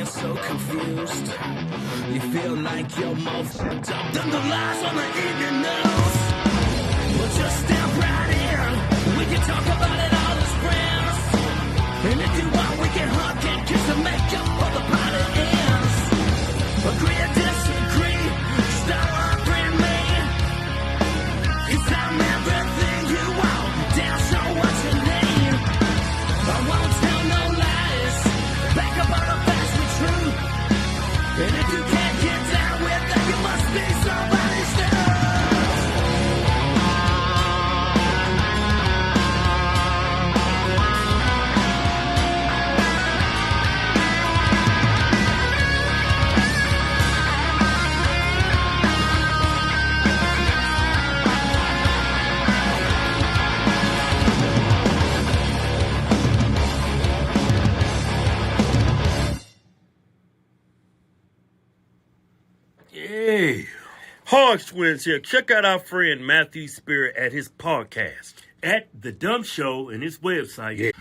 you're so confused. You feel like you're more fucked up than the lies on the evening news. Well, just step right in. We can talk about it all as friends. And if you want, we can hug and kiss and make up for the party ends. Agree or disagree, start offering me. 'Cause I'm everything you want, damn sure what you need. I won't tell no lies, back up all the facts with truth. And if you can't get down with that, you must be somebody's new. Hey, Hogs Twins here. Check out our friend Matthew Spirit at his podcast at The Dumb Show and his website. Yeah.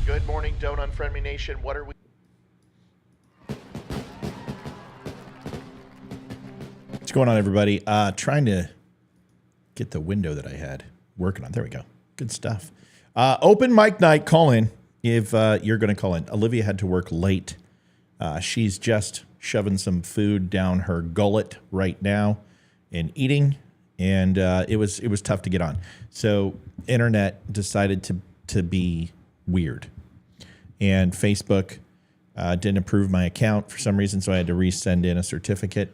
Good morning, Don't Unfriend Me Nation. What are we? What's going on, everybody? Trying to get the window that I had working on. There we go. Good stuff. Open mic night. Call in if you're going to call in. Olivia had to work late. She's just shoving some food down her gullet right now and eating, and it was tough to get on. So internet decided to be weird, and Facebook didn't approve my account for some reason, so I had to resend in a certificate.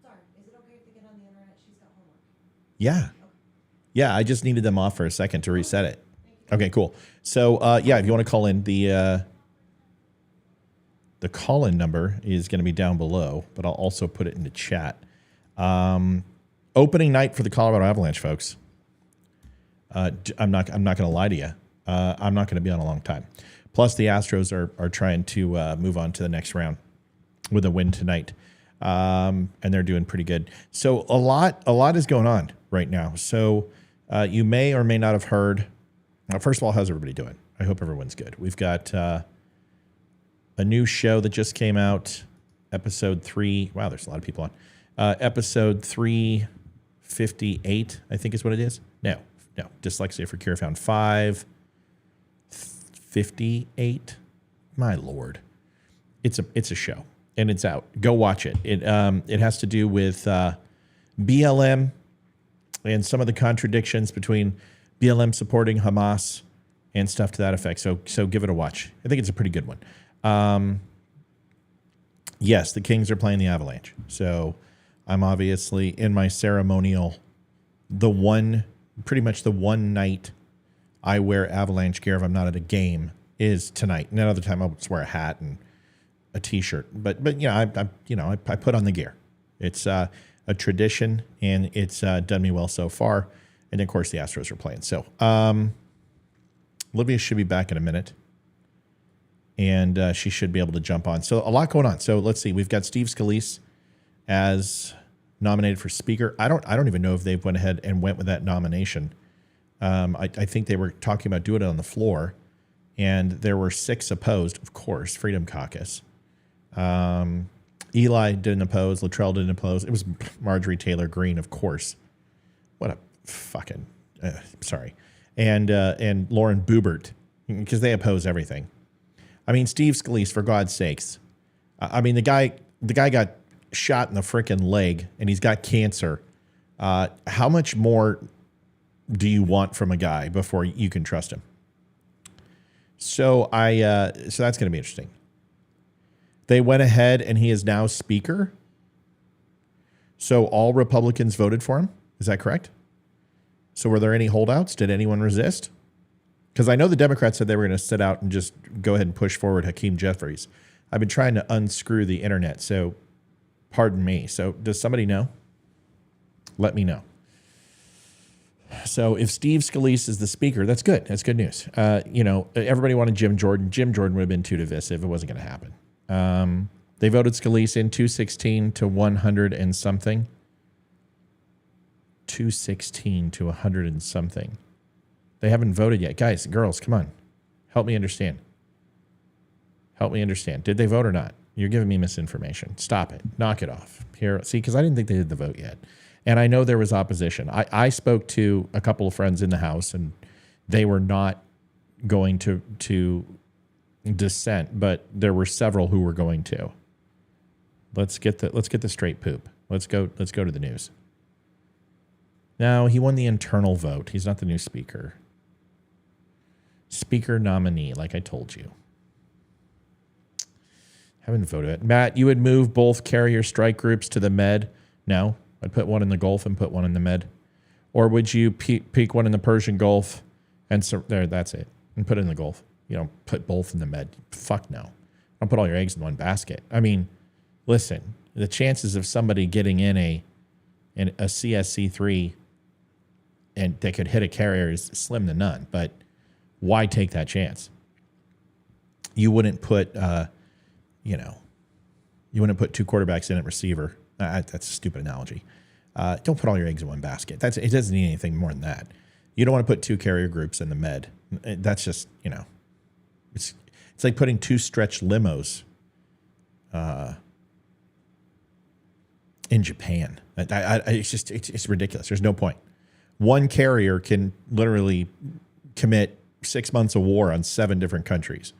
Sorry, is it okay if they get on the internet? She's got homework. Yeah. Yeah, I just needed them off for a second to reset it. Okay, cool. So, yeah, if you want to call in, the call-in number is going to be down below, but I'll also put it in the chat. Opening night for the Colorado Avalanche, folks. I'm not going to lie to you. I'm not going to be on a long time. Plus, the Astros are trying to move on to the next round with a win tonight, and they're doing pretty good. So a lot is going on right now. So you may or may not have heard. First of all, how's everybody doing? I hope everyone's good. We've got a new show that just came out, episode 3. Wow, there's a lot of people on. Episode 358, I think is what it is. No, Dyslexia for Cure found 558. My Lord, it's a show and it's out. Go watch it. It has to do with BLM and some of the contradictions between BLM supporting Hamas and stuff to that effect. So give it a watch. I think it's a pretty good one. Yes, the Kings are playing the Avalanche. So I'm obviously in my ceremonial, pretty much the one night I wear Avalanche gear if I'm not at a game is tonight. And another time I'll just wear a hat and a t-shirt. But yeah, I put on the gear. It's a tradition, and it's done me well so far. And of course, the Astros are playing. So Olivia should be back in a minute, and she should be able to jump on. So a lot going on. So let's see. We've got Steve Scalise as nominated for Speaker. I don't even know if they've went ahead and went with that nomination. I think they were talking about doing it on the floor, and there were 6 opposed. Of course, Freedom Caucus. Eli didn't oppose. Luttrell didn't oppose. It was Marjorie Taylor Greene, of course. What a fucking sorry, and Lauren Boebert, because they oppose everything. I mean, Steve Scalise, for God's sakes. I mean, the guy got shot in the freaking leg, and he's got cancer. How much more do you want from a guy before you can trust him? So so that's going to be interesting. They went ahead, and he is now Speaker. So all Republicans voted for him. Is that correct? So were there any holdouts? Did anyone resist? Because I know the Democrats said they were going to sit out and just go ahead and push forward Hakeem Jeffries. I've been trying to unscrew the internet, so pardon me. So does somebody know? Let me know. So if Steve Scalise is the Speaker, that's good. That's good news. Everybody wanted Jim Jordan. Jim Jordan would have been too divisive. It wasn't going to happen. They voted Scalise in 216 to 100 and something. 216 to 100 and something. They haven't voted yet. Guys and girls, come on. Help me understand. Help me understand. Did they vote or not? You're giving me misinformation. Stop it. Knock it off. Here, see, because I didn't think they did the vote yet. And I know there was opposition. I spoke to a couple of friends in the House, and they were not going to dissent, but there were several who were going to. Let's get the straight poop. Let's go to the news. Now, he won the internal vote. He's not the new speaker. Speaker nominee, like I told you. Haven't voted. Matt, you would move both carrier strike groups to the Med? No. I'd put one in the Gulf and put one in the Med. Or would you peak one in the Persian Gulf and there? That's it. And put it in the Gulf. You don't put both in the Med. Fuck no. Don't put all your eggs in one basket. I mean, listen, the chances of somebody getting in a CSC3 and that could hit a carrier is slim to none. But why take that chance? You wouldn't put, you wouldn't put two quarterbacks in at receiver. That's a stupid analogy. Don't put all your eggs in one basket. It doesn't need anything more than that. You don't want to put two carrier groups in the Med. That's just, it's like putting two stretch limos in Japan. It's ridiculous. There's no point. One carrier can literally commit 6 months of war on 7 different countries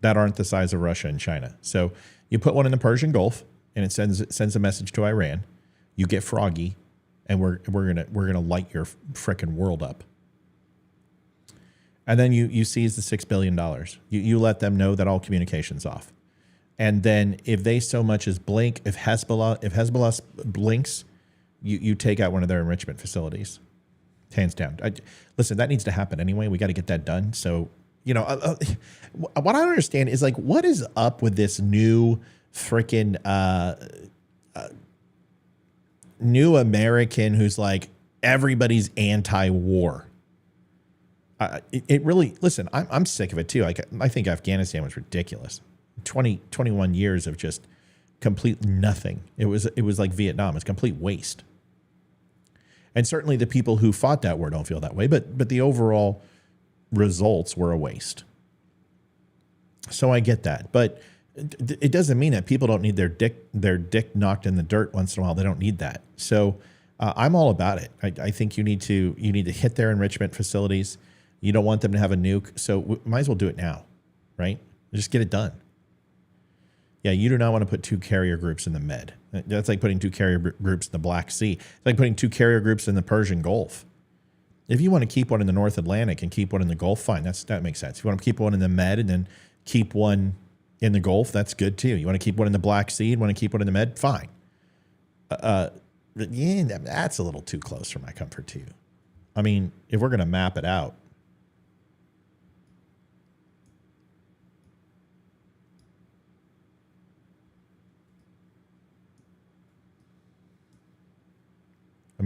that aren't the size of Russia and China. So you put one in the Persian Gulf, and it sends a message to Iran. You get froggy, and we're gonna light your frickin' world up. And then you seize the $6 billion. You let them know that all communication's off. And then if they so much as blink, if Hezbollah blinks, you take out one of their enrichment facilities. Hands down. Listen, that needs to happen anyway. We got to get that done. So, what I don't understand is, like, what is up with this new freaking new American who's like, everybody's anti-war. It really, listen, I'm sick of it too. I think Afghanistan was ridiculous. 21 years of just complete nothing. It was like Vietnam. It's complete waste. And certainly the people who fought that war don't feel that way, but the overall results were a waste. So I get that, but it doesn't mean that people don't need their dick knocked in the dirt once in a while. They don't need that. So I'm all about it. I think you need to hit their enrichment facilities. You don't want them to have a nuke, so we might as well do it now, right? Just get it done. Yeah, you do not want to put two carrier groups in the Med. That's like putting two carrier groups in the Black Sea. It's like putting two carrier groups in the Persian Gulf. If you want to keep one in the North Atlantic and keep one in the Gulf, fine. That makes sense. If you want to keep one in the Med and then keep one in the Gulf, that's good too. You want to keep one in the Black Sea and want to keep one in the Med, fine. Yeah, that's a little too close for my comfort too. I mean, if we're going to map it out,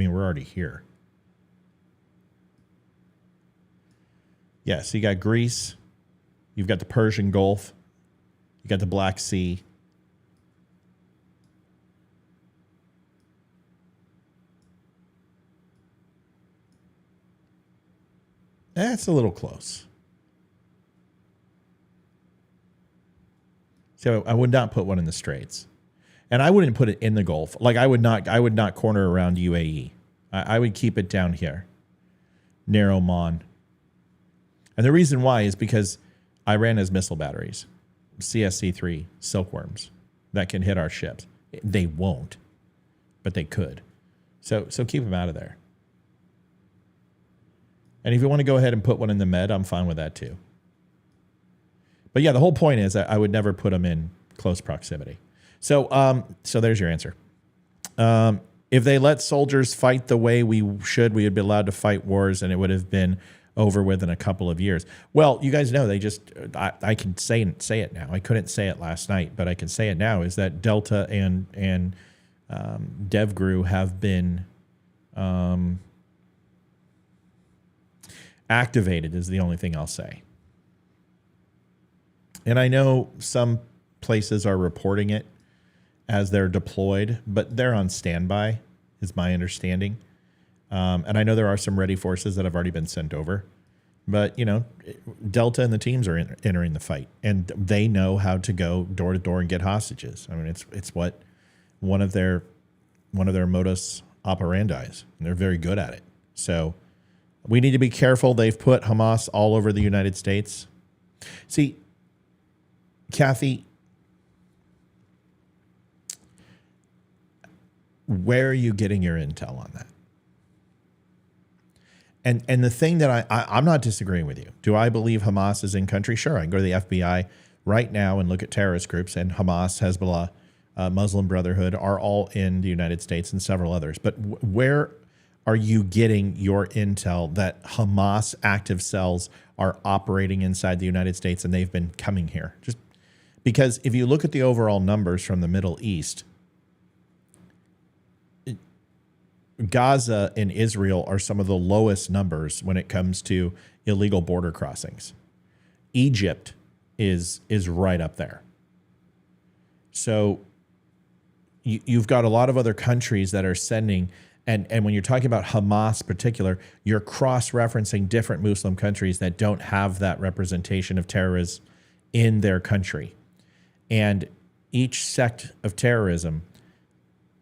we're already here. Yeah, so you got Greece, you've got the Persian Gulf, you got the Black Sea. That's a little close. So I would not put one in the Straits. And I wouldn't put it in the Gulf. Like I would not corner around UAE. I would keep it down here, near Oman. And the reason why is because Iran has missile batteries, CSC3 silkworms that can hit our ships. They won't, but they could. So keep them out of there. And if you want to go ahead and put one in the Med, I'm fine with that too. But yeah, the whole point is that I would never put them in close proximity. So there's your answer. If they let soldiers fight the way we should, we would be allowed to fight wars, and it would have been over with in a couple of years. Well, you guys know they just. I can say it now. I couldn't say it last night, but I can say it now. Is that Delta and DevGru have been activated? Is the only thing I'll say. And I know some places are reporting it as they're deployed, but they're on standby, is my understanding. And I know there are some ready forces that have already been sent over. But, Delta and the teams are entering the fight, and they know how to go door to door and get hostages. I mean, it's what one of their modus operandis, and they're very good at it. So we need to be careful. They've put Hamas all over the United States. See, Kathy, where are you getting your intel on that? And the thing that I'm not disagreeing with you. Do I believe Hamas is in country? Sure. I can go to the FBI right now and look at terrorist groups, and Hamas, Hezbollah, Muslim Brotherhood are all in the United States and several others. But where are you getting your intel that Hamas active cells are operating inside the United States and they've been coming here? Just because if you look at the overall numbers from the Middle East, Gaza and Israel are some of the lowest numbers when it comes to illegal border crossings. Egypt is right up there. So you've got a lot of other countries that are sending, and when you're talking about Hamas in particular, you're cross-referencing different Muslim countries that don't have that representation of terrorism in their country. And each sect of terrorism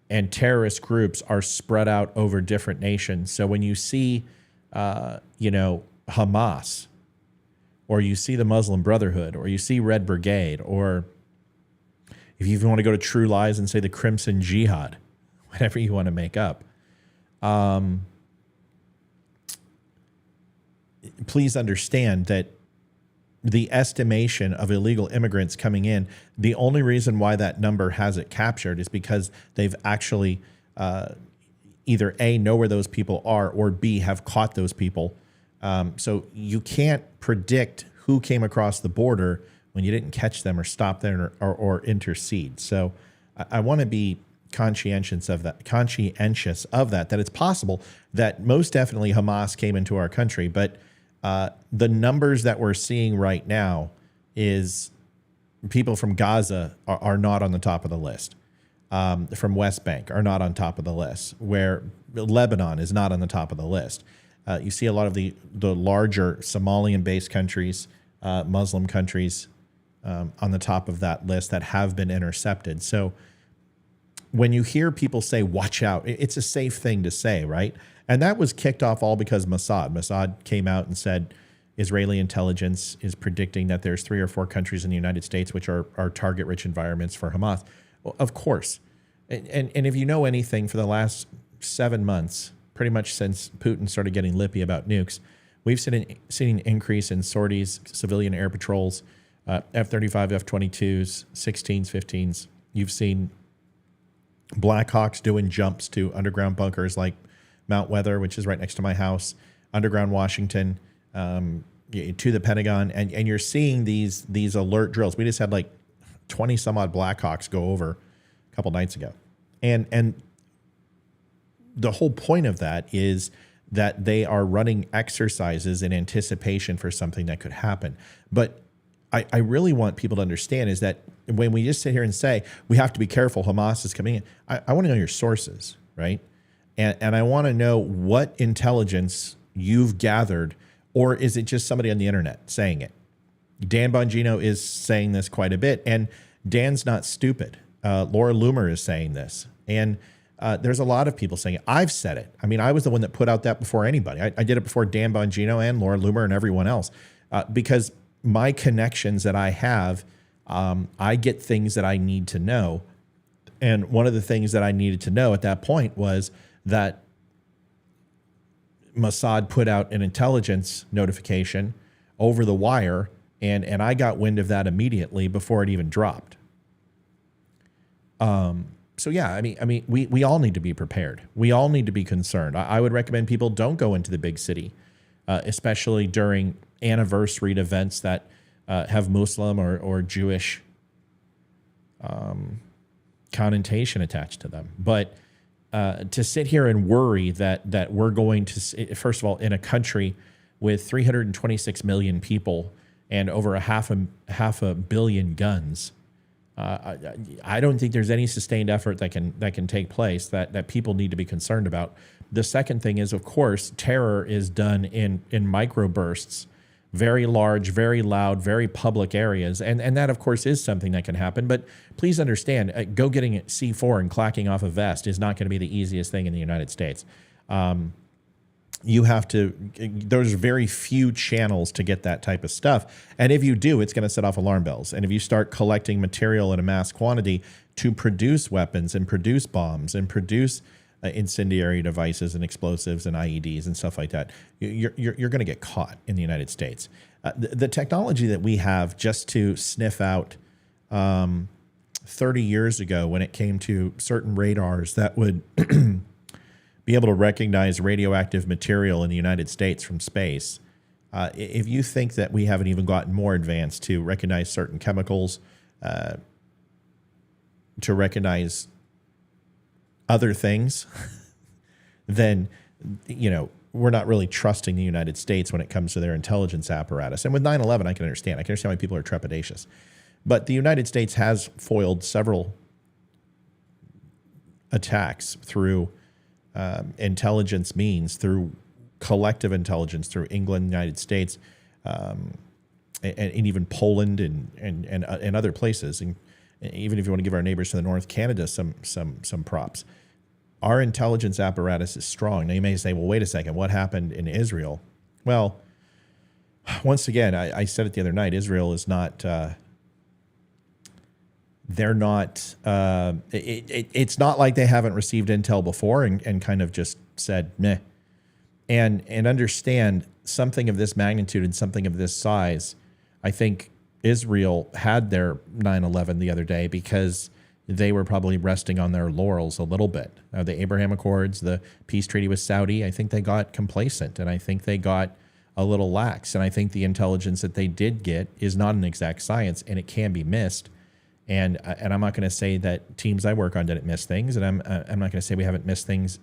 and terrorist groups are spread out over different nations. So when you see, Hamas, or you see the Muslim Brotherhood, or you see Red Brigade, or if you even want to go to True Lies and say the Crimson Jihad, whatever you want to make up, please understand that the estimation of illegal immigrants coming in, the only reason why that number hasn't captured is because they've actually either A, know where those people are, or B, have caught those people. So you can't predict who came across the border when you didn't catch them or stop them or intercede. So I want to be conscientious of that, that it's possible that most definitely Hamas came into our country, but the numbers that we're seeing right now is people from Gaza are not on the top of the list. From West Bank are not on top of the list, where Lebanon is not on the top of the list. You see a lot of the larger Somalian-based countries, Muslim countries on the top of that list that have been intercepted. So when you hear people say, watch out, it's a safe thing to say, right? And that was kicked off all because Mossad came out and said Israeli intelligence is predicting that there's 3 or 4 countries in the United States which are target-rich environments for Hamas. Well, of course. And if you know anything, for the last 7 months, pretty much since Putin started getting lippy about nukes, we've seen an increase in sorties, civilian air patrols, F-35, F-22s, 16s, 15s. You've seen Black Hawks doing jumps to underground bunkers like Mount Weather, which is right next to my house, underground Washington, to the Pentagon, and you're seeing these alert drills. We just had like 20 some odd Black Hawks go over a couple nights ago, and the whole point of that is that they are running exercises in anticipation for something that could happen. But I really want people to understand is that when we just sit here and say we have to be careful, Hamas is coming in, I want to know your sources, right? And I want to know what intelligence you've gathered, or is it just somebody on the internet saying it? Dan Bongino is saying this quite a bit, and Dan's not stupid. Laura Loomer is saying this, and there's a lot of people saying it. I've said it. I mean, I was the one that put out that before anybody. I did it before Dan Bongino and Laura Loomer and everyone else, because my connections that I have, I get things that I need to know. And one of the things that I needed to know at that point was that Mossad put out an intelligence notification over the wire, and I got wind of that immediately before it even dropped. So yeah, I mean, we all need to be prepared. We all need to be concerned. I would recommend people don't go into the big city, especially during anniversaried events that have Muslim or Jewish connotation attached to them. But to sit here and worry that we're going to, first of all, in a country with 326 million people and over half a billion guns, I don't think there's any sustained effort that can take place that people need to be concerned about. The second thing is, of course, terror is done in microbursts, very large, very loud, very public areas. And that, of course, is something that can happen. But please understand, go getting C4 and clacking off a vest is not going to be the easiest thing in the United States. You have to, there's very few channels to get that type of stuff. And if you do, it's going to set off alarm bells. And if you start collecting material in a mass quantity to produce weapons and produce bombs and produce incendiary devices and explosives and IEDs and stuff like that, you're going to get caught in the United States. The technology that we have just to sniff out 30 years ago when it came to certain radars that would be able to recognize radioactive material in the United States from space. If you think that we haven't even gotten more advanced to recognize certain chemicals, to recognize other things, then, we're not really trusting the United States when it comes to their intelligence apparatus. And with 9/11, I can understand. I can understand why people are trepidatious. But the United States has foiled several attacks through intelligence means, through collective intelligence, through England, United States, and even Poland and other places. And even if you want to give our neighbors to the north, Canada, some props. Our intelligence apparatus is strong. Now you may say, well, wait a second, what happened in Israel? Well, once again, I said it the other night, Israel is not, they're not, it's not like they haven't received intel before and kind of just said, meh. And understand something of this magnitude and something of this size. I think Israel had their 9/11 the other day because they were probably resting on their laurels a little bit. The Abraham Accords, the peace treaty with Saudi, I think they got complacent and I think they got a little lax. And I think the intelligence that they did get is not an exact science and it can be missed. And I'm not going to say that teams I work on didn't miss things, and I'm not going to say we haven't missed things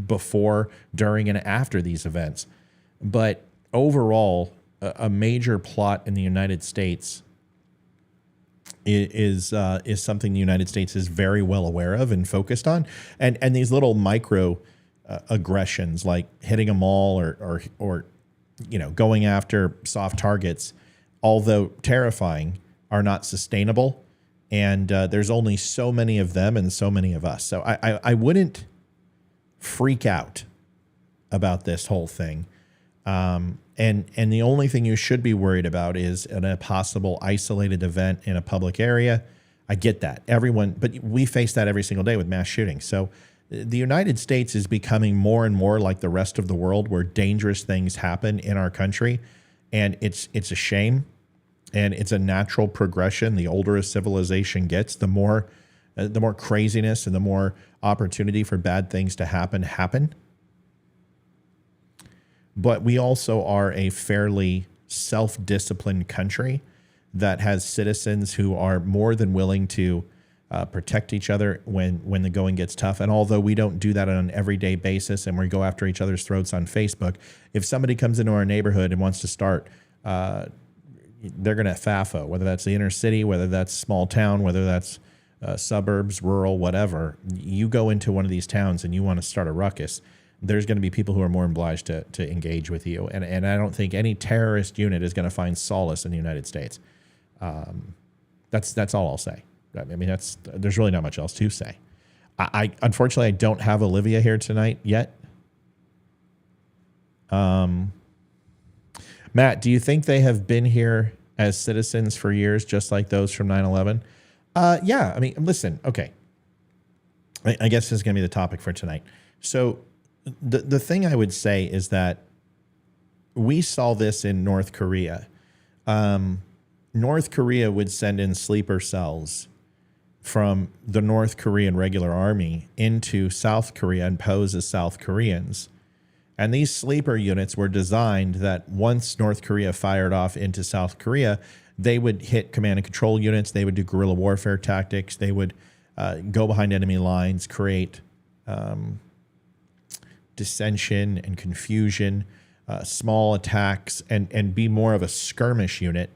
before, during, and after these events. But overall, a major plot in the United States is something the United States is very well aware of and focused on, and these little micro aggressions like hitting a mall or going after soft targets, although terrifying, are not sustainable. And there's only so many of them and so many of us. So I wouldn't freak out about this whole thing. And the only thing you should be worried about is a possible isolated event in a public area. I get that. But we face that every single day with mass shootings. So the United States is becoming more and more like the rest of the world where dangerous things happen in our country. And it's a shame. And it's a natural progression. The older a civilization gets, the more craziness and the more opportunity for bad things to happen. But we also are a fairly self-disciplined country that has citizens who are more than willing to protect each other when the going gets tough. And although we don't do that on an everyday basis and we go after each other's throats on Facebook, if somebody comes into our neighborhood and wants to start they're going to FAFO, whether that's the inner city, whether that's small town, whether that's suburbs, rural, whatever. You go into one of these towns and you want to start a ruckus, there's going to be people who are more obliged to engage with you. And I don't think any terrorist unit is going to find solace in the United States. That's all I'll say. I mean, there's really not much else to say. Unfortunately, I don't have Olivia here tonight yet. Matt, do you think they have been here as citizens for years, just like those from 9/11? Yeah. I mean, listen, okay. I guess this is going to be the topic for tonight. So the thing I would say is that we saw this in North Korea. North Korea would send in sleeper cells from the North Korean regular army into South Korea and pose as South Koreans. And these sleeper units were designed that once North Korea fired off into South Korea, they would hit command and control units. They would do guerrilla warfare tactics. They would go behind enemy lines, create dissension and confusion, small attacks, and be more of a skirmish unit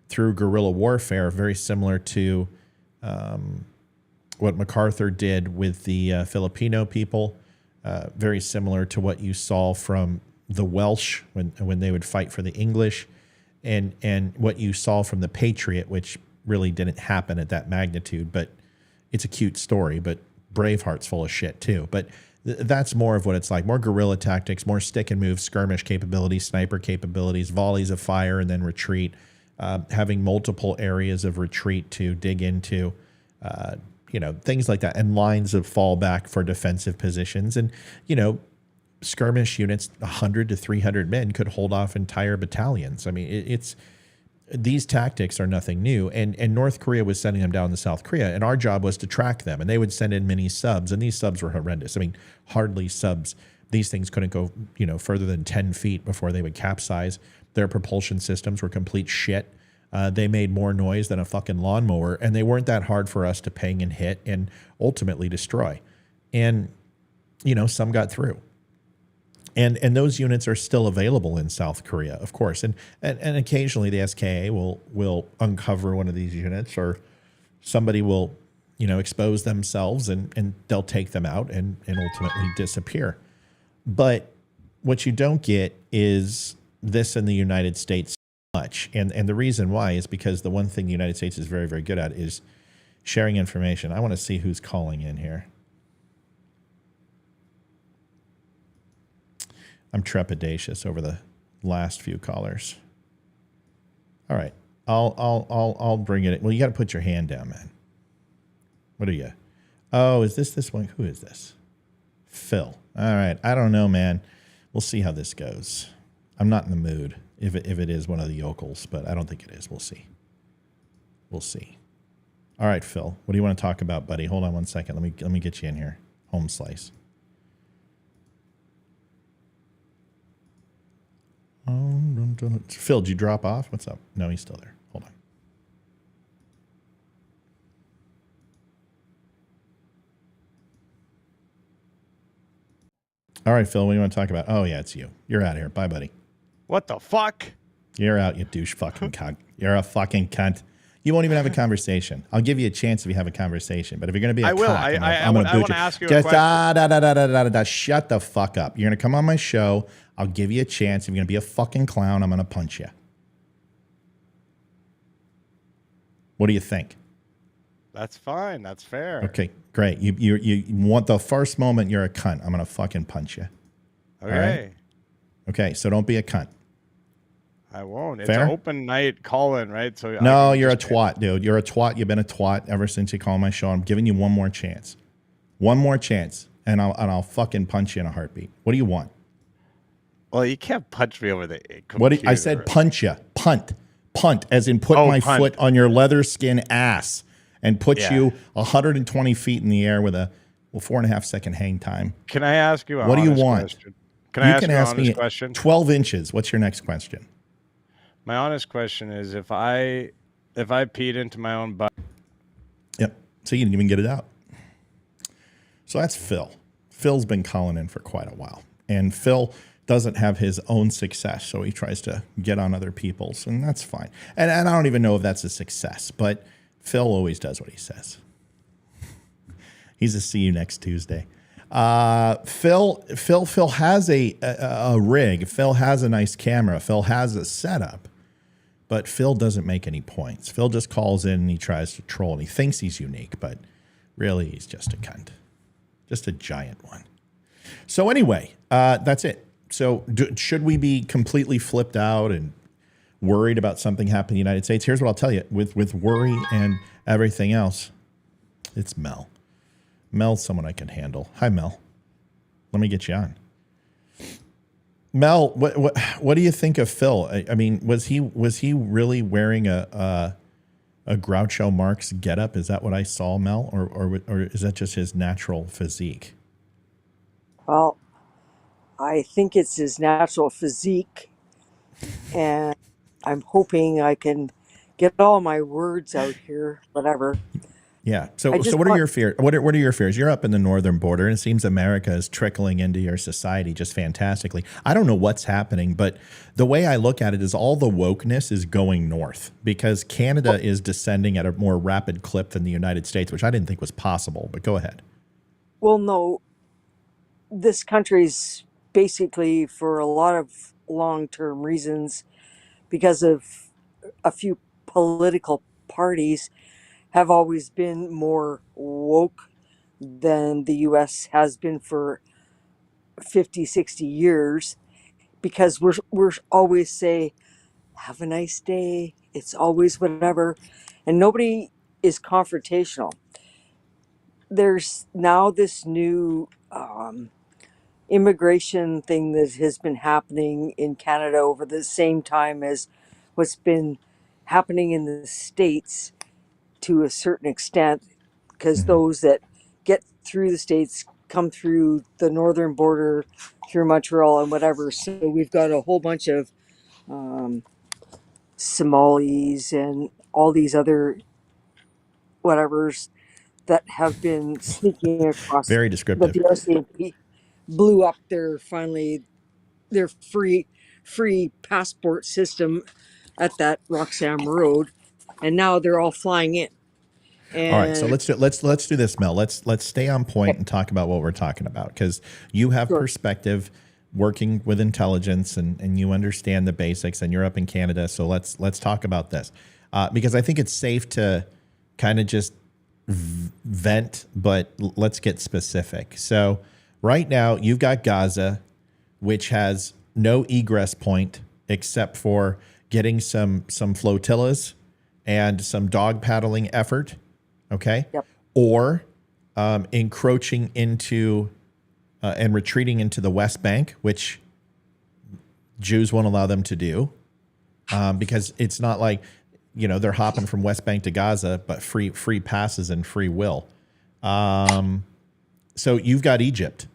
through guerrilla warfare, very similar to what MacArthur did with the Filipino people, very similar to what you saw from the Welsh when they would fight for the English, and what you saw from the Patriot, which really didn't happen at that magnitude, but it's a cute story. But Braveheart's full of shit too. But that's more of what it's like: more guerrilla tactics, more stick and move, skirmish capabilities, sniper capabilities, volleys of fire, and then retreat. Having multiple areas of retreat to dig into, things like that, and lines of fallback for defensive positions. And, skirmish units, 100 to 300 men could hold off entire battalions. I mean, these tactics are nothing new. And North Korea was sending them down to South Korea, and our job was to track them. And they would send in mini subs, and these subs were horrendous. I mean, hardly subs. These things couldn't go, further than 10 feet before they would capsize. Their propulsion systems were complete shit. They made more noise than a fucking lawnmower, and they weren't that hard for us to ping and hit and ultimately destroy. And, some got through. And those units are still available in South Korea, of course. And occasionally the SKA will uncover one of these units, or somebody will, expose themselves, and they'll take them out and ultimately disappear. But what you don't get is this in the United States much. And the reason why is because the one thing the United States is very, very good at is sharing information. I want to see who's calling in here. I'm trepidatious over the last few callers. All right. I'll bring it in. Well, you got to put your hand down, man. What are you? Oh, is this one? Who is this? Phil. All right. I don't know, man. We'll see how this goes. I'm not in the mood if it is one of the yokels, but I don't think it is. We'll see. We'll see. All right, Phil. What do you want to talk about, buddy? Hold on one second. Let me get you in here. Home slice. Phil, did you drop off? What's up? No, he's still there. Hold on. All right, Phil, what do you want to talk about? Oh, yeah, it's you. You're out of here. Bye, buddy. What the fuck? You're out, you douche fucking cunt. You're a fucking cunt. You won't even have a conversation. I'll give you a chance if you have a conversation, but if you're going to be a will. cock, I'm going to boot want you. to ask you a Just question. shut the fuck up. You're going to come on my show. I'll give you a chance. If you're going to be a fucking clown, I'm going to punch you. What do you think? That's fine. That's fair. Okay, great. You want the first moment you're a cunt, I'm going to fucking punch you. Okay. All right? Okay, so don't be a cunt. I won't. It's Fair? an open night call-in, right? So No, you're a twat, dude. You're a twat. You've been a twat ever since you called my show. I'm giving you one more chance. One more chance, and I'll fucking punch you in a heartbeat. What do you want? Well, you can't punch me over the computer. What I said punch you. Punt, as in put my punt. foot on your leather skin ass and put Yeah. you 120 feet in the air with a 4.5 second hang time. Can I ask you a What do you honest want? question? Can I ask you an honest question? 12 inches. What's your next question? My honest question is if I peed into my own butt. Yep. So you didn't even get it out. So that's Phil. Phil's been calling in for quite a while. And Phil doesn't have his own success, so he tries to get on other people's, and that's fine. And I don't even know if that's a success, but Phil always does what he says. He's a see you next Tuesday. Phil has a rig. Phil has a nice camera. Phil has a setup, but Phil doesn't make any points. Phil just calls in and he tries to troll, and he thinks he's unique, but really he's just a cunt. Just a giant one. So anyway, that's it. So should we be completely flipped out and worried about something happening in the United States? Here's what I'll tell you. With worry and everything else, it's Mel. Mel's someone I can handle. Hi, Mel. Let me get you on. Mel, what do you think of Phil? I mean, was he really wearing a Groucho Marx getup? Is that what I saw, Mel, or is that just his natural physique? Well, I think it's his natural physique, and I'm hoping I can get all my words out here, whatever. Yeah. I So just what are want your fears? What are your fears? You're up in the northern border, and it seems America is trickling into your society just fantastically. I don't know what's happening, but the way I look at it is all the wokeness is going north because Canada is descending at a more rapid clip than the United States, which I didn't think was possible. But go ahead. well, no, this country's basically for a lot of long-term reasons because of a few political parties have always been more woke than the US has been for 50, 60 years because we're always say have a nice day, it's always whatever, and nobody is confrontational. There's now this new immigration thing that has been happening in Canada over the same time as what's been happening in the States to a certain extent, because those that get through the States come through the northern border through Montreal and whatever. So we've got a whole bunch of Somalis and all these other whatevers that have been sneaking across Very that descriptive. the RCMP blew up their free passport system at that Roxham Road, and now they're all flying in. All right, so And let's do this, Mel. Let's stay on point and talk about what we're talking about because you have sure, perspective working with intelligence and you understand the basics and you're up in Canada. So let's talk about this because I think it's safe to kind of just vent, but let's get specific. So right now you've got Gaza, which has no egress point except for getting some flotillas and some dog paddling effort. Okay. yep, Or encroaching into and retreating into the West Bank, which Jews won't allow them to do because it's not like, they're hopping from West Bank to Gaza, but free passes and free will. So you've got Egypt.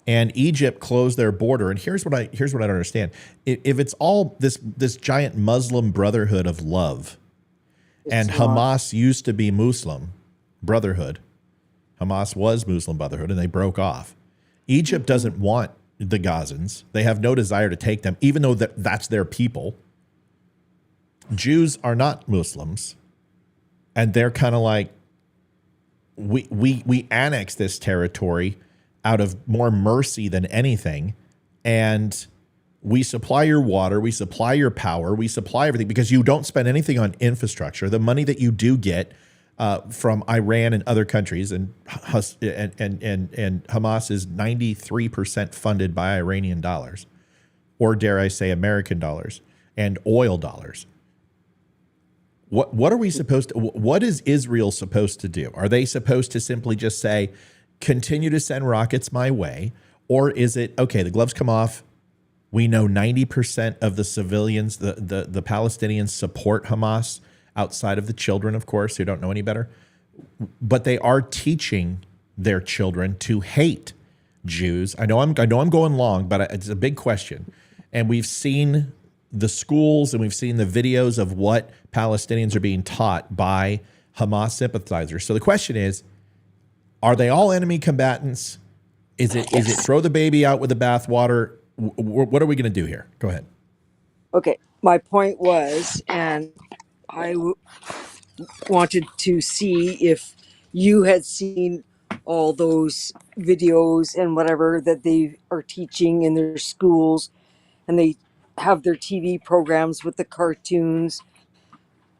And Egypt closed their border. And here's what I don't understand. If it's all this giant Muslim brotherhood of love, and it's not. Hamas used to be Muslim Brotherhood. Hamas was Muslim Brotherhood, and they broke off. Egypt doesn't want the Gazans. They have no desire to take them, even though that's their people. Jews are not Muslims, and they're kind of like, we annex this territory out of more mercy than anything, and we supply your water, we supply your power, we supply everything because you don't spend anything on infrastructure. The money that you do get from Iran and other countries, and Hamas is 93% funded by Iranian dollars, or dare I say American dollars and oil dollars. What are we supposed to? What is Israel supposed to do? Are they supposed to simply just say, continue to send rockets my way, or is it okay? The gloves come off. We know 90% of the civilians, the Palestinians support Hamas outside of the children, of course, who don't know any better. But they are teaching their children to hate Jews. I know I'm going long, but it's a big question. And we've seen the schools and we've seen the videos of what Palestinians are being taught by Hamas sympathizers. So the question is, are they all enemy combatants? Is it throw the baby out with the bathwater? What are we going to do here? Go ahead. Okay, my point was, and I wanted to see if you had seen all those videos and whatever that they are teaching in their schools, and they have their TV programs with the cartoons,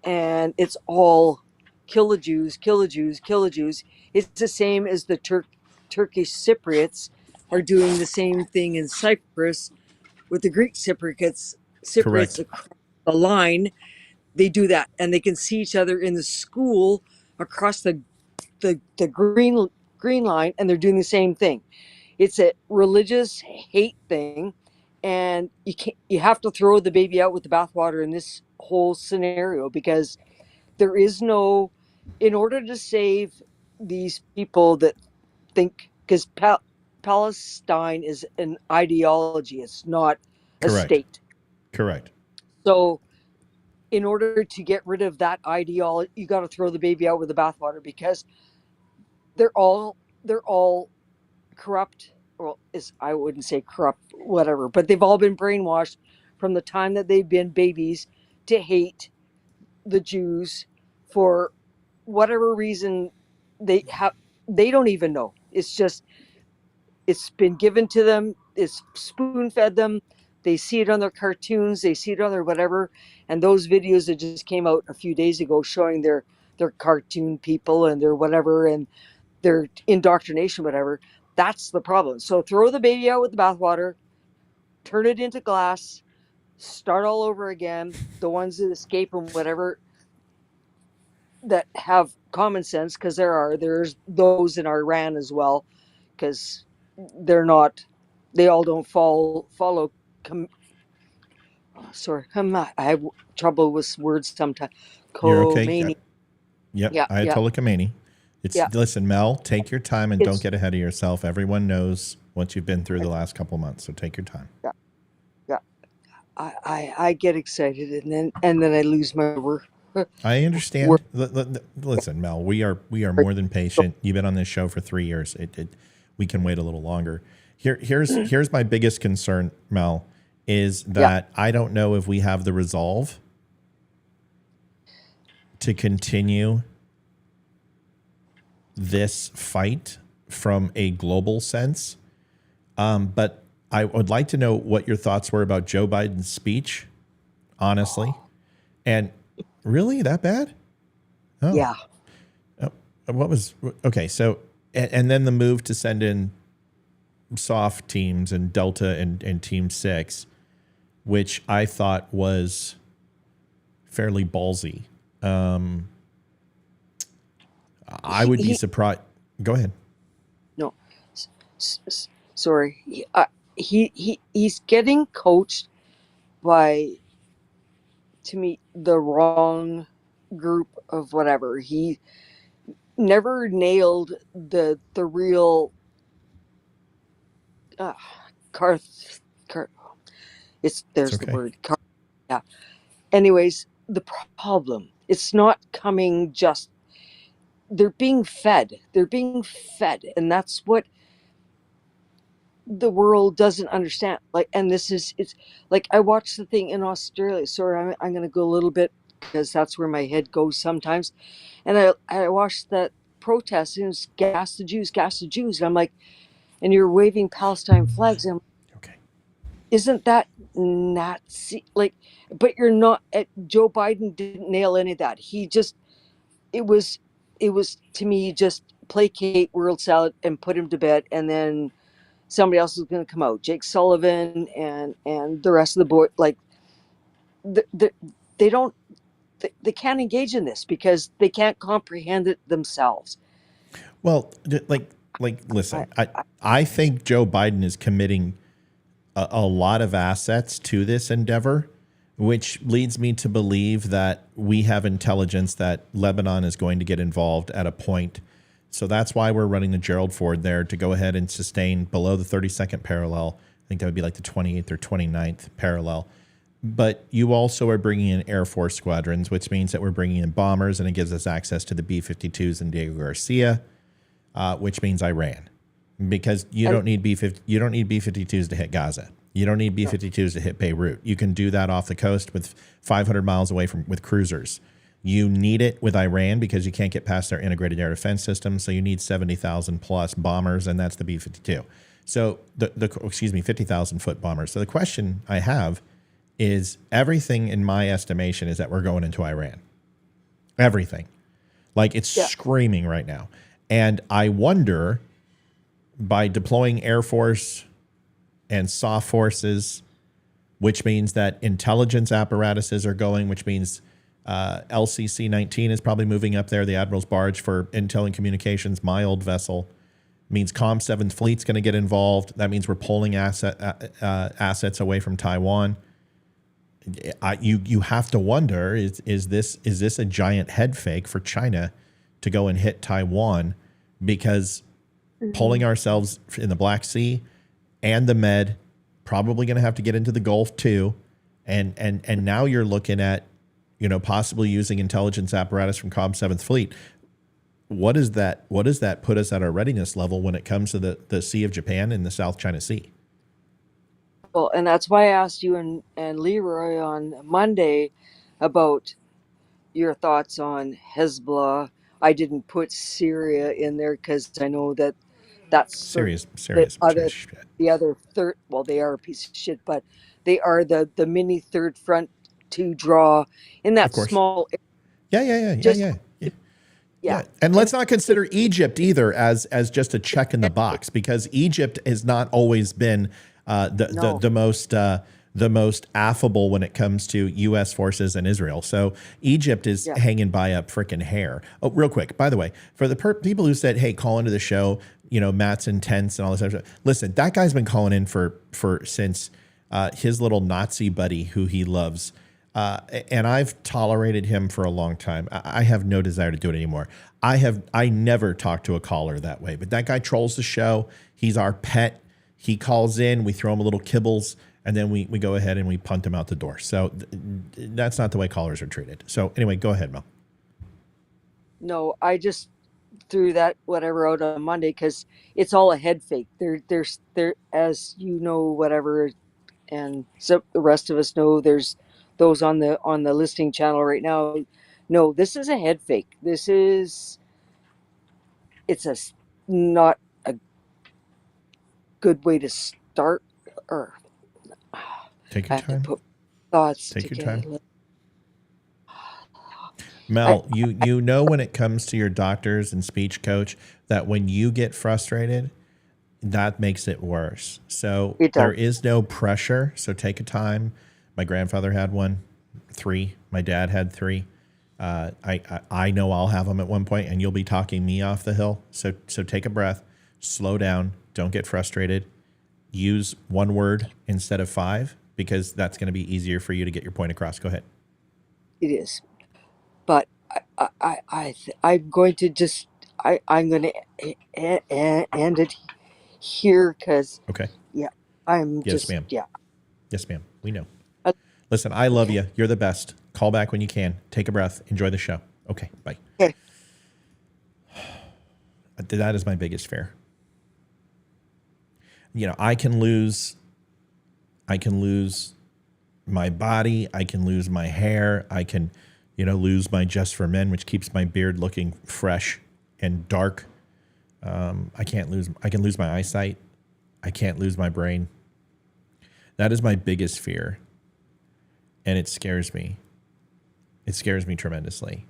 and it's all kill the Jews, kill the Jews, kill the Jews. It's the same as the Turkish Cypriots are doing the same thing in Cyprus with the Greek Cypriots Correct. across the line. They do that, and they can see each other in the school across the green line, and they're doing the same thing. It's a religious hate thing, and you have to throw the baby out with the bathwater in this whole scenario because there is no, in order to save these people that think, because Palestine is an ideology, it's not a Correct. state. Correct. So in order to get rid of that ideology, you got to throw the baby out with the bathwater, because they're all corrupt. Well, is I wouldn't say corrupt, whatever, but they've all been brainwashed from the time that they've been babies to hate the Jews for whatever reason. They don't even know. It's just, it's been given to them, it's spoon fed them. They see it on their cartoons, they see it on their whatever. And those videos that just came out a few days ago showing their cartoon people and their whatever and their indoctrination, whatever, that's the problem. So throw the baby out with the bathwater, turn it into glass, start all over again. The ones that escape and whatever, that have common sense, because there's those in Iran as well, because they all don't follow. Sorry, I have trouble with words sometimes. You're okay. Khomeini. Yep. Yeah, yeah, Ayatollah Khomeini. yeah. Listen, Mel, take your time and don't It's get ahead of yourself. Everyone knows what you've been through the last couple months, so take your time. yeah, yeah. I get excited, and then I lose my word. I understand. Listen, Mel, we are more than patient. You've been on this show for 3 years. We can wait a little longer. Here's my biggest concern, Mel, is that I don't know if we have the resolve to continue this fight from a global sense. But I would like to know what your thoughts were about Joe Biden's speech, honestly. And really, that bad? Oh. Yeah. What was okay? So, and then the move to send in soft teams and Delta and Team 6, which I thought was fairly ballsy. I would be surprised. Go ahead. No, sorry. He's getting coached by, to me, the wrong group of whatever. He never nailed the real it's there's okay. the word. Yeah. Anyways, the problem, it's not coming just, they're being fed, and that's what the world doesn't understand. Like, and it's like, I watched the thing in Australia. Sorry, I'm going to go a little bit, because that's where my head goes sometimes. And I watched that protest, and it was gas the Jews, and I'm like, and you're waving Palestine flags, and I'm like, Okay. isn't that Nazi? Like, but you're not. Joe Biden didn't nail any of that. He just, it was to me, just placate World Salad and put him to bed, and then somebody else is going to come out, Jake Sullivan and the rest of the board. Like, they don't, they can't engage in this because they can't comprehend it themselves. Well, listen, I think Joe Biden is committing a lot of assets to this endeavor, which leads me to believe that we have intelligence that Lebanon is going to get involved at a point. So that's why we're running the Gerald Ford there, to go ahead and sustain below the 32nd parallel. I think that would be like the 28th or 29th parallel. But you also are bringing in Air Force squadrons, which means that we're bringing in bombers, and it gives us access to the B-52s and Diego Garcia, which means Iran, because you don't need B-52s to hit Gaza. You don't need B-52s to hit Beirut. You can do that off the coast with 500 miles away with cruisers. You need it with Iran because you can't get past their integrated air defense system. So you need 70,000 plus bombers, and that's the B-52. So 50,000 foot bombers. So the question I have is, everything in my estimation is that we're going into Iran. Everything. Like, it's screaming right now. And I wonder, by deploying Air Force and soft forces, which means that intelligence apparatuses are going, which means LCC-19 is probably moving up there, the Admiral's barge for intel and communications, my old vessel, means COM7 fleet's going to get involved. That means we're pulling assets away from Taiwan. You have to wonder, is this a giant head fake for China to go and hit Taiwan? Because pulling ourselves in the Black Sea and the Med, probably going to have to get into the Gulf too, and now you're looking at possibly using intelligence apparatus from Comm 7th Fleet. What does that put us at our readiness level when it comes to the Sea of Japan and the South China Sea? Well, and that's why I asked you and Leroy on Monday about your thoughts on Hezbollah. I didn't put Syria in there because I know that that's Serious other shit. the other third. Well, they are a piece of shit, but they are the mini third front to draw in Of that course. small. Just Yeah. yeah, And let's not consider Egypt either as just a check in the box, because Egypt has not always been the most affable when it comes to U.S. forces in Israel. So Egypt is hanging by a freaking hair. Oh, real quick, by the way, for the people who said, "Hey, call into the show," Matt's intense and all this other stuff. Listen, that guy's been calling in for since his little Nazi buddy who he loves. And I've tolerated him for a long time. I have no desire to do it anymore. I never talk to a caller that way, but that guy trolls the show. He's our pet. He calls in, we throw him a little kibbles, and then we go ahead and we punt him out the door. So that's not the way callers are treated. So anyway, go ahead, Mel. No, I just threw that whatever out on Monday because it's all a head fake. There's as you know, whatever, and so the rest of us know. There's those on the listening channel right now. No, this is a head fake. It's not a good way to start. Or Take I your have to time. put thoughts Take your together. time. Mel, you know when it comes to your doctors and speech coach that when you get frustrated, that makes it worse. So there is no pressure. So take a time. My grandfather had 3. My dad had 3. I know I'll have them at one point, and you'll be talking me off the hill. So take a breath, slow down, don't get frustrated. Use 1 word instead of 5 because that's going to be easier for you to get your point across. Go ahead. It is, but I'm going to just I'm going to end it here because Okay. I'm Yes, just ma'am. yeah. Yes, ma'am. We know. Listen, I love you. You're the best. Call back when you can. Take a breath. Enjoy the show. Okay, bye. Okay. That is my biggest fear. I can lose my body. I can lose my hair. I can, lose my Just for Men, which keeps my beard looking fresh and dark. I can lose my eyesight. I can't lose my brain. That is my biggest fear. And it scares me. It scares me tremendously.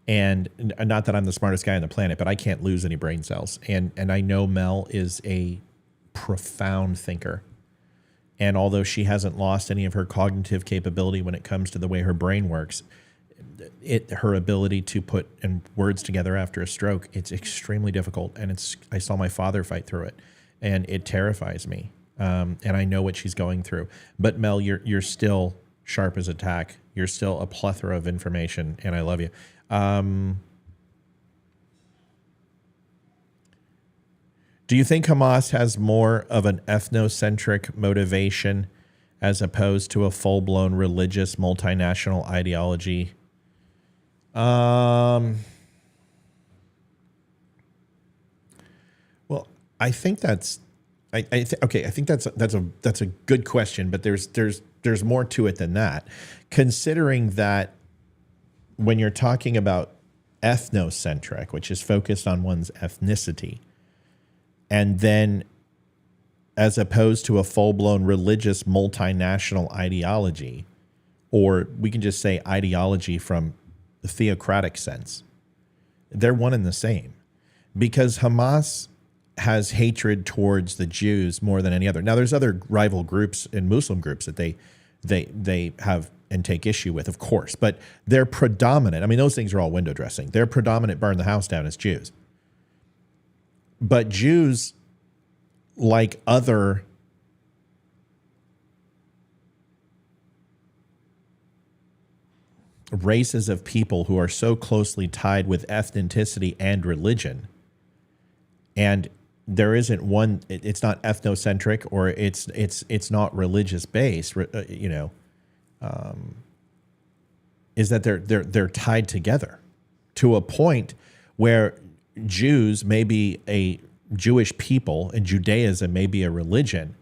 And not that I'm the smartest guy on the planet, but I can't lose any brain cells. And I know Mel is a profound thinker. And although she hasn't lost any of her cognitive capability when it comes to the way her brain works, her ability to put words together after a stroke, it's extremely difficult. And I saw my father fight through it, and it terrifies me. And I know what she's going through. But Mel, you're still sharp as a tack. You're still a plethora of information, and I love you. Do you think Hamas has more of an ethnocentric motivation as opposed to a full-blown religious multinational ideology? Well, I think that's I think that's a good question, but there's more to it than that. Considering that when you're talking about ethnocentric, which is focused on one's ethnicity, and then as opposed to a full-blown religious multinational ideology, or we can just say ideology from the theocratic sense, they're one and the same, because Hamas has hatred towards the Jews more than any other. Now, there's other rival groups and Muslim groups that they have and take issue with, of course, but they're predominant. I mean, those things are all window dressing. Their predominant burn the house down as Jews. But Jews, like other races of people who are so closely tied with ethnicity and religion, and there isn't one, it's not ethnocentric or it's not religious based, is that they're tied together to a point where Jews may be a Jewish people and Judaism may be a religion,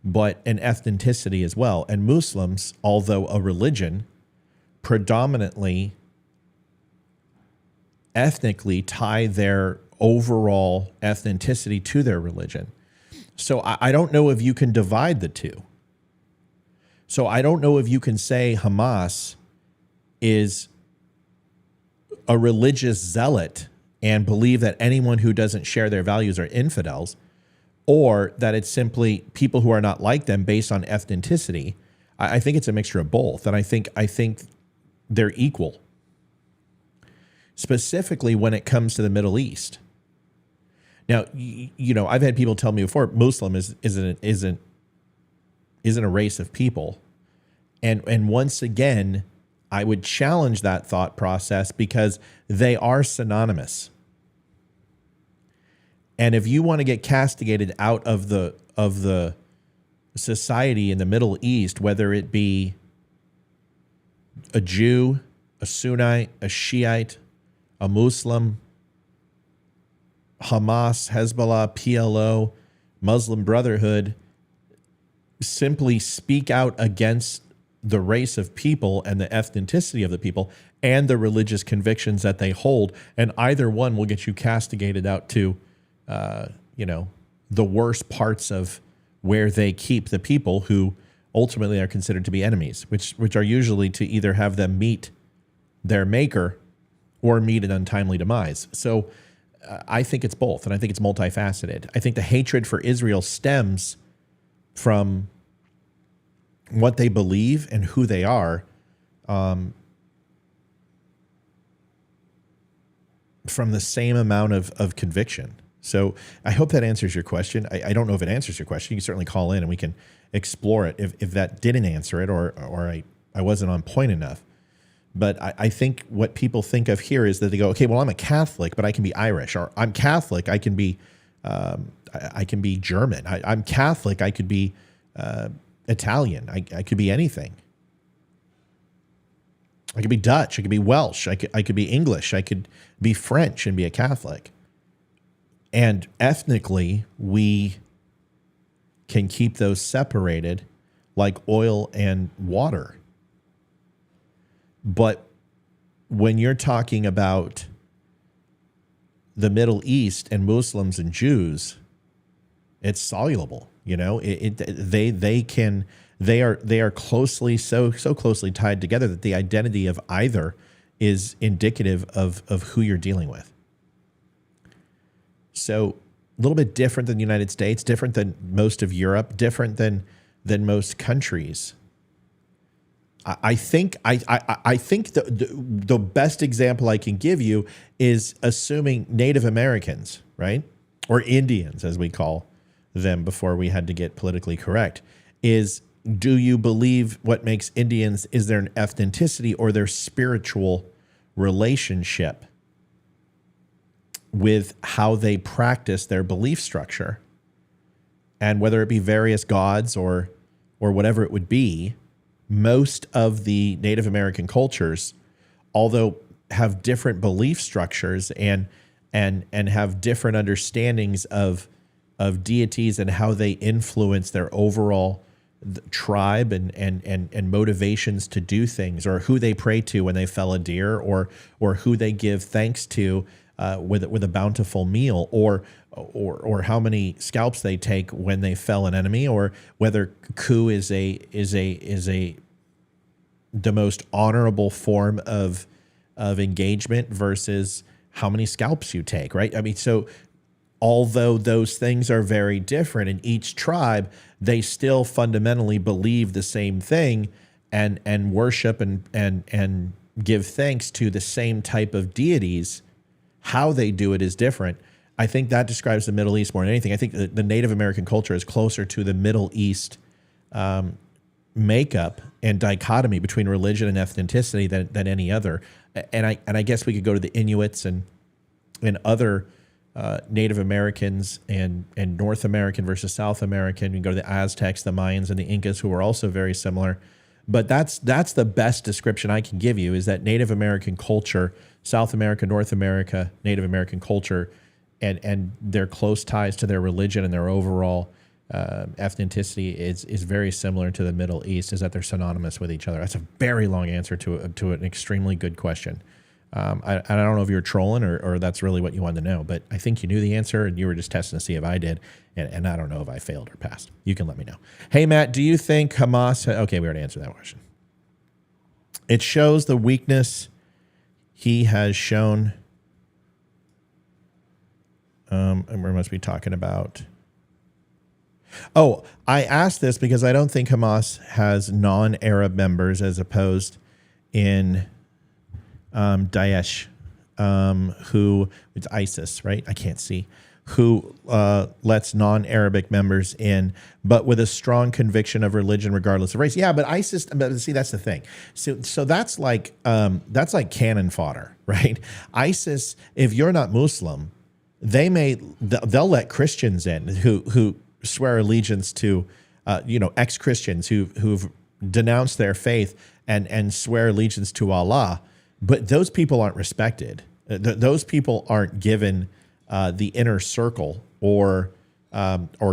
but an ethnicity as well. And Muslims, although a religion, predominantly ethnically tie their overall ethnicity to their religion. So I don't know if you can divide the two. So I don't know if you can say Hamas is a religious zealot and believe that anyone who doesn't share their values are infidels, or that it's simply people who are not like them based on ethnicity. I think it's a mixture of both, and I think they're equal. Specifically when it comes to the Middle East. Now, you know, I've had people tell me before, Muslim isn't a race of people, and once again, I would challenge that thought process because they are synonymous. And if you want to get castigated out of the society in the Middle East, whether it be a Jew, a Sunnite, a Shiite, a Muslim, Hamas, Hezbollah, PLO, Muslim Brotherhood, simply speak out against the race of people and the ethnicity of the people and the religious convictions that they hold, and either one will get you castigated out to, the worst parts of where they keep the people who ultimately are considered to be enemies, which are usually to either have them meet their maker or meet an untimely demise. So I think it's both, and I think it's multifaceted. I think the hatred for Israel stems from what they believe and who they are, from the same amount of conviction. So I hope that answers your question. I don't know if it answers your question. You can certainly call in and we can explore it if that didn't answer it or I wasn't on point enough. But I think what people think of here is that they go, okay, well, I'm a Catholic, but I can be Irish, or I'm Catholic, I can be German. I'm Catholic, I could be Italian. I could be anything. I could be Dutch. I could be Welsh. I could be English. I could be French and be a Catholic. And ethnically, we can keep those separated like oil and water. But when you're talking about the Middle East and Muslims and Jews, it's soluble. You know, they are closely so closely tied together that the identity of either is indicative of who you're dealing with. So a little bit different than the United States, different than most of Europe, different than most countries. I think the best example I can give you is assuming Native Americans, right? Or Indians, as we call them before we had to get politically correct, is, do you believe what makes Indians is their ethnicity or their spiritual relationship with how they practice their belief structure? And whether it be various gods or whatever it would be, most of the Native American cultures, although have different belief structures and have different understandings of deities and how they influence their overall tribe and motivations to do things, or who they pray to when they fell a deer, or who they give thanks to with a bountiful meal, or how many scalps they take when they fell an enemy, or whether coup is the most honorable form of engagement versus how many scalps you take, right? I mean, so although those things are very different in each tribe, they still fundamentally believe the same thing and worship and give thanks to the same type of deities. How they do it is different. I think that describes the Middle East more than anything. I think the Native American culture is closer to the Middle East makeup and dichotomy between religion and ethnicity than any other. And I guess we could go to the Inuits and other Native Americans and North American versus South American. We can go to the Aztecs, the Mayans, and the Incas, who are also very similar. But that's the best description I can give you, is that Native American culture, South America, North America, Native American culture, and their close ties to their religion and their overall ethnicity is very similar to the Middle East, is that they're synonymous with each other. That's a very long answer to an extremely good question. I don't know if you're trolling or that's really what you wanted to know, but I think you knew the answer and you were just testing to see if I did. And I don't know if I failed or passed. You can let me know. Hey, Matt, do you think Hamas... Okay, we already answered that question. It shows the weakness he has shown. And we must be talking about... Oh, I asked this because I don't think Hamas has non-Arab members as opposed in Daesh, who... It's ISIS, right? I can't see. Who lets non-Arabic members in, but with a strong conviction of religion regardless of race. Yeah, but ISIS, but see, that's the thing. So that's like cannon fodder, right? ISIS, if you're not Muslim, they'll let Christians in who swear allegiance to, ex-Christians who've denounced their faith and swear allegiance to Allah, but those people aren't respected. Those people aren't given the inner circle or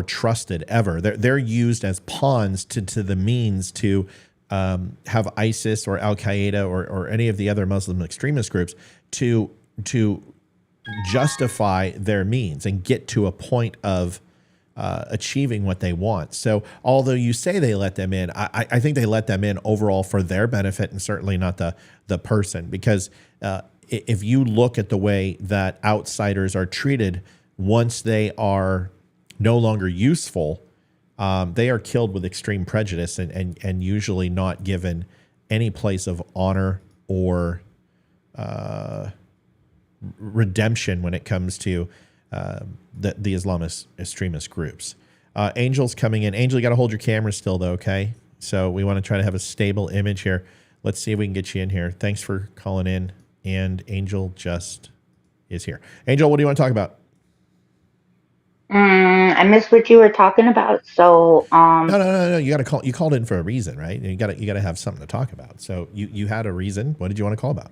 trusted ever. They're used as pawns to the means to have ISIS or Al Qaeda or any of the other Muslim extremist groups to justify their means and get to a point of achieving what they want. So although you say they let them in, I think they let them in overall for their benefit and certainly not the person, because if you look at the way that outsiders are treated once they are no longer useful, they are killed with extreme prejudice and usually not given any place of honor or redemption when it comes to the Islamist extremist groups. Angel's coming in. Angel, you got to hold your camera still, though, okay? So we want to try to have a stable image here. Let's see if we can get you in here. Thanks for calling in. And Angel just is here. Angel, what do you want to talk about? I missed what you were talking about. So, No. You got to call. You called in for a reason, right? You got to have something to talk about. So you had a reason. What did you want to call about?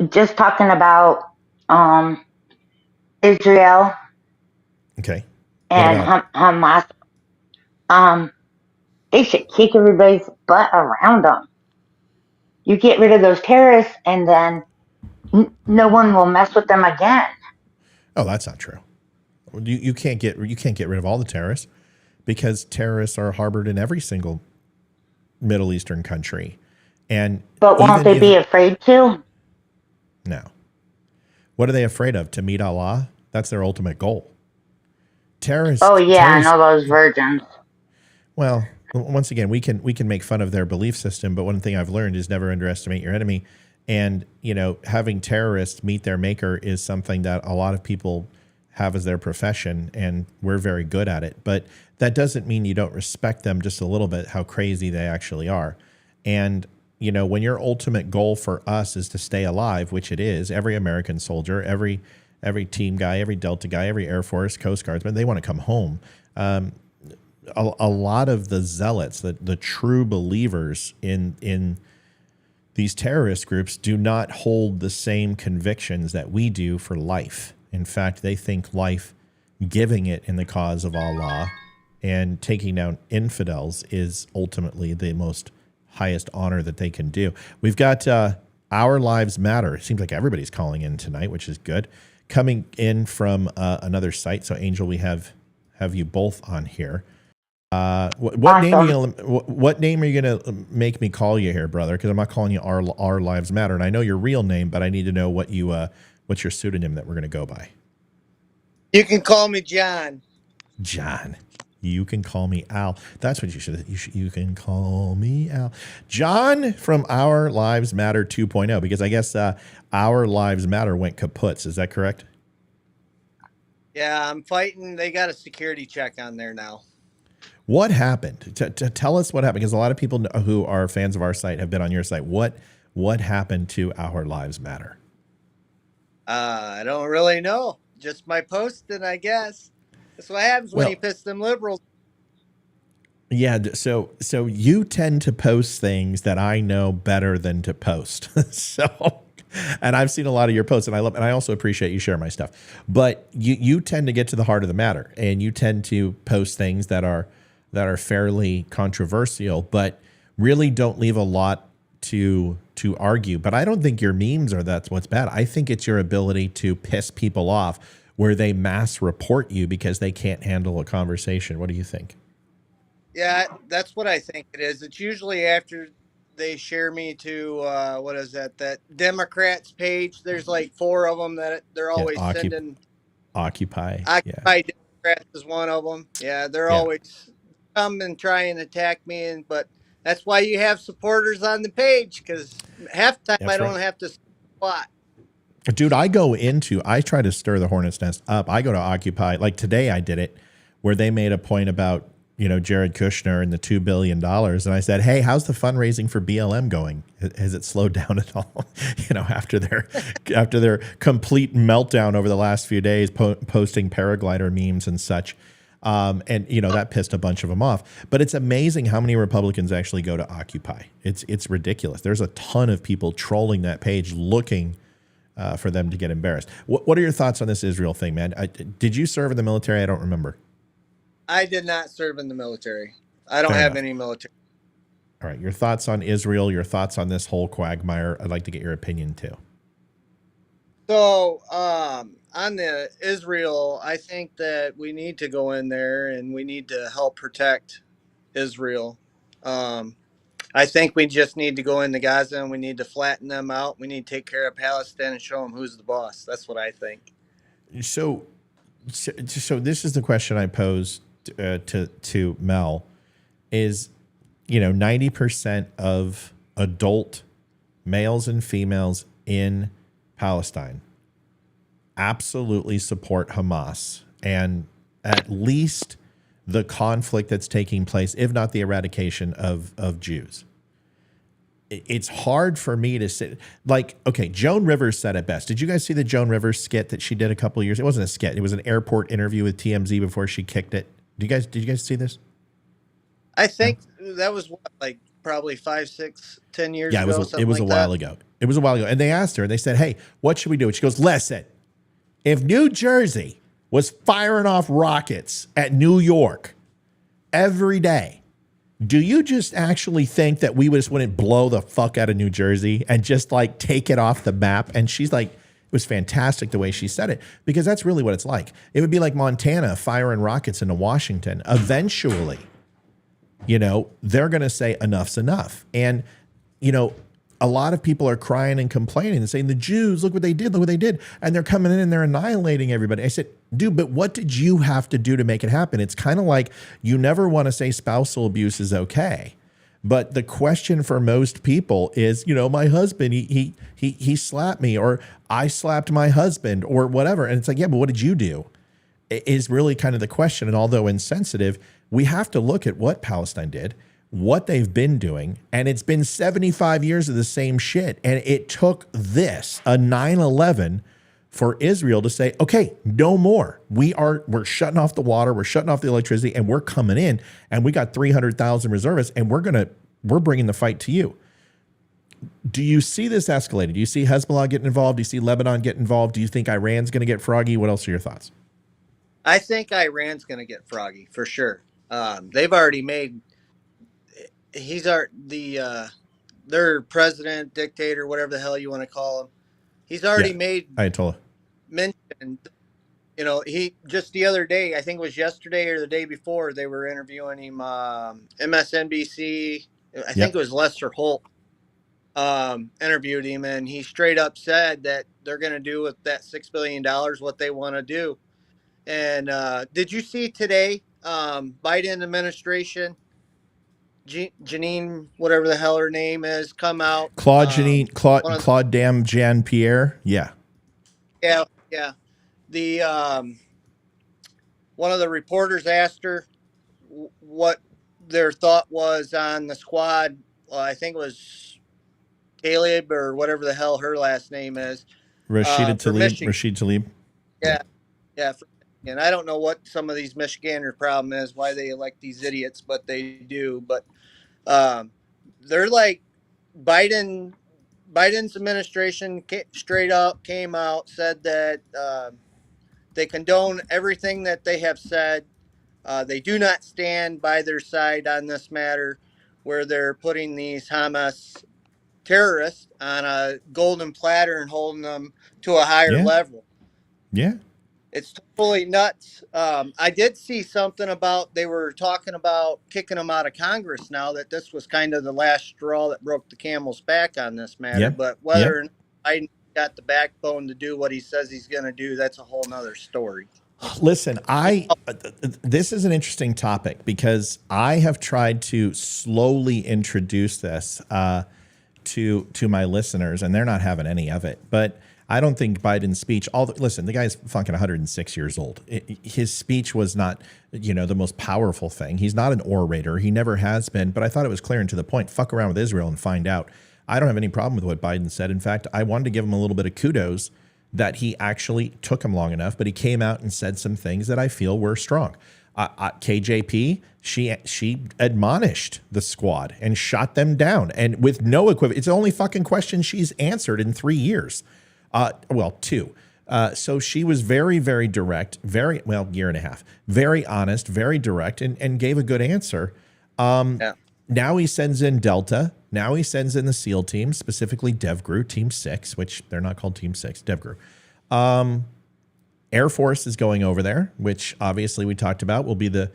just talking about Israel Okay. and Hamas. They should kick everybody's butt around them. You get rid of those terrorists, and then no one will mess with them again. Oh, that's not true. You can't get rid of all the terrorists, because terrorists are harbored in every single Middle Eastern country. But won't they be afraid to? No. What are they afraid of? To meet Allah? That's their ultimate goal. Terrorists. Oh yeah, I know those virgins. Well, once again, we can make fun of their belief system, but one thing I've learned is never underestimate your enemy. And having terrorists meet their maker is something that a lot of people have as their profession, and we're very good at it. But that doesn't mean you don't respect them just a little bit, how crazy they actually are. And when your ultimate goal for us is to stay alive, which it is, every American soldier, every team guy, every Delta guy, every Air Force, Coast Guardsman, they want to come home. A lot of the zealots, the true believers in these terrorist groups, do not hold the same convictions that we do for life. In fact, they think life, giving it in the cause of Allah and taking down infidels, is ultimately the most highest honor that they can do. We've got Our Lives Matter. It seems like everybody's calling in tonight, which is good. Coming in from another site. So, Angel, we have you both on here. What name are you gonna make me call you here, brother? Because I'm not calling you Our Lives Matter, and I know your real name, but I need to know what's your pseudonym that we're gonna go by. You can call me John. John. You can call me Al. That's what you should. You can call me Al. John from Our Lives Matter 2.0, because I guess Our Lives Matter went kaput. Is that correct? Yeah, I'm fighting. They got a security check on there now. What happened? Tell us what happened, because a lot of people who are fans of our site have been on your site. What happened to Our Lives Matter? I don't really know. Just my posting, I guess. That's what happens when you piss them liberals. Yeah, so you tend to post things that I know better than to post. So, and I've seen a lot of your posts, and I also appreciate you share my stuff. But you tend to get to the heart of the matter, and you tend to post things that are fairly controversial, but really don't leave a lot to argue. But I don't think your memes are that's what's bad. I think it's your ability to piss people off where they mass report you because they can't handle a conversation. What do you think? Yeah, that's what I think it is. It's usually after they share me to what is that Democrats page. There's like four of them that they're Yeah, always sending. Occupy. Yeah. Occupy Democrats is one of them. Yeah, they're Yeah. always come and try and attack me, but that's why you have supporters on the page, because half the time I That's right. don't have to squat. Dude, I try to stir the hornet's nest up. I go to Occupy, like today I did it, where they made a point about, Jared Kushner and the $2 billion. And I said, hey, how's the fundraising for BLM going? Has it slowed down at all? After their complete meltdown over the last few days, posting paraglider memes and such. That pissed a bunch of them off. But it's amazing how many Republicans actually go to Occupy. It's ridiculous. There's a ton of people trolling that page looking for them to get embarrassed. What are your thoughts on this Israel thing, man? Did you serve in the military? I don't remember. I did not serve in the military. I don't Fair have enough. any military. All right. Your thoughts on Israel, your thoughts on this whole quagmire. I'd like to get your opinion too. So, on the Israel, I think that we need to go in there and we need to help protect Israel. I think we just need to go into Gaza and we need to flatten them out. We need to take care of Palestine and show them who's the boss. That's what I think. So this is the question I posed to Mel is, 90% of adult males and females in Palestine absolutely support Hamas and at least the conflict that's taking place, if not the eradication of Jews. It's hard for me to say, okay, Joan Rivers said it best. Did you guys see the Joan Rivers skit that she did a couple of years? It wasn't a skit. It was an airport interview with TMZ before she kicked it. Did you guys see this? I think that was probably 5, 6, 10 years Yeah, ago, it was like a while that. ago. It was a while ago. And they asked her and they said, hey, what should we do? And she goes, listen, if New Jersey was firing off rockets at New York every day, do you just actually think that we just wouldn't blow the fuck out of New Jersey and just take it off the map? And she's like, it was fantastic the way she said it, because that's really what it's like. It would be like Montana firing rockets into Washington. Eventually, they're going to say enough's enough. And, a lot of people are crying and complaining and saying, the Jews, look what they did. And they're coming in and they're annihilating everybody. I said, dude, but what did you have to do to make it happen? It's kind of like you never want to say spousal abuse is okay. But the question for most people is, my husband, he slapped me, or I slapped my husband, or whatever. And it's like, yeah, but what did you do? Is really kind of the question. And although insensitive, we have to look at what Palestine did, what they've been doing, and it's been 75 years of the same shit. And it took this, a 9/11, for Israel to say, okay, no more. We're shutting off the water, we're shutting off the electricity, and we're coming in, and we got 300,000 reservists, and we're bringing the fight to you. Do you see this escalating? Do you see Hezbollah getting involved? Do you see Lebanon get involved? Do you think Iran's going to get froggy? What else are your thoughts? I think Iran's going to get froggy for sure. They've already made. Their president, dictator, whatever the hell you want to call him. He's already made Ayatollah mention. He just the other day, I think it was yesterday or the day before, they were interviewing him. MSNBC, I think it was Lester Holt, interviewed him, and he straight up said that they're going to do with that $6 billion what they want to do. And did you see today, Biden administration, Janine, whatever the hell her name is, come out? Claude Dam Jean Pierre. Yeah. Yeah. The one of the reporters asked her what their thought was on the squad. Well, I think it was Caleb or whatever the hell her last name is. Rashid For Michigan. Tlaib. Yeah. And I don't know what some of these Michiganders' problem is, why they elect these idiots, but they do. But um, they're like Biden. Biden's administration straight up came out, said that they condone everything that they have said. They do not stand by their side on this matter, where they're putting these Hamas terrorists on a golden platter and holding them to a higher Yeah. level. Yeah. It's totally nuts. I did see something about they were talking about kicking them out of Congress now, that this was kind of the last straw that broke the camel's back on this matter. Yep. But Yep. whether or not Biden got the backbone to do what he says he's going to do, that's a whole nother story. Listen, this is an interesting topic because I have tried to slowly introduce this to my listeners, and they're not having any of it. But I don't think Biden's speech. Listen, the guy's fucking 106 years old. His speech was not, the most powerful thing. He's not an orator. He never has been. But I thought it was clear and to the point. Fuck around with Israel and find out. I don't have any problem with what Biden said. In fact, I wanted to give him a little bit of kudos that he actually took him long enough, but he came out and said some things that I feel were strong. KJP, she admonished the squad and shot them down, and with no equivalent. It's the only fucking question she's answered in 3 years. Well, 2. So she was very, very direct, year and a half, very honest, very direct, and gave a good answer. Yeah. Now he sends in Delta. Now he sends in the SEAL team, specifically DevGru, Team 6, which they're not called Team 6, DevGru. Air Force is going over there, which obviously we talked about will be the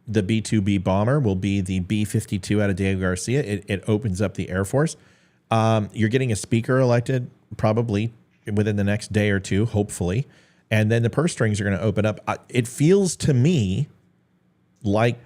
B-2B bomber, will be the B-52 out of Diego Garcia. It opens up the Air Force. You're getting a speaker elected probably within the next day or two, hopefully. And then the purse strings are going to open up. It feels to me like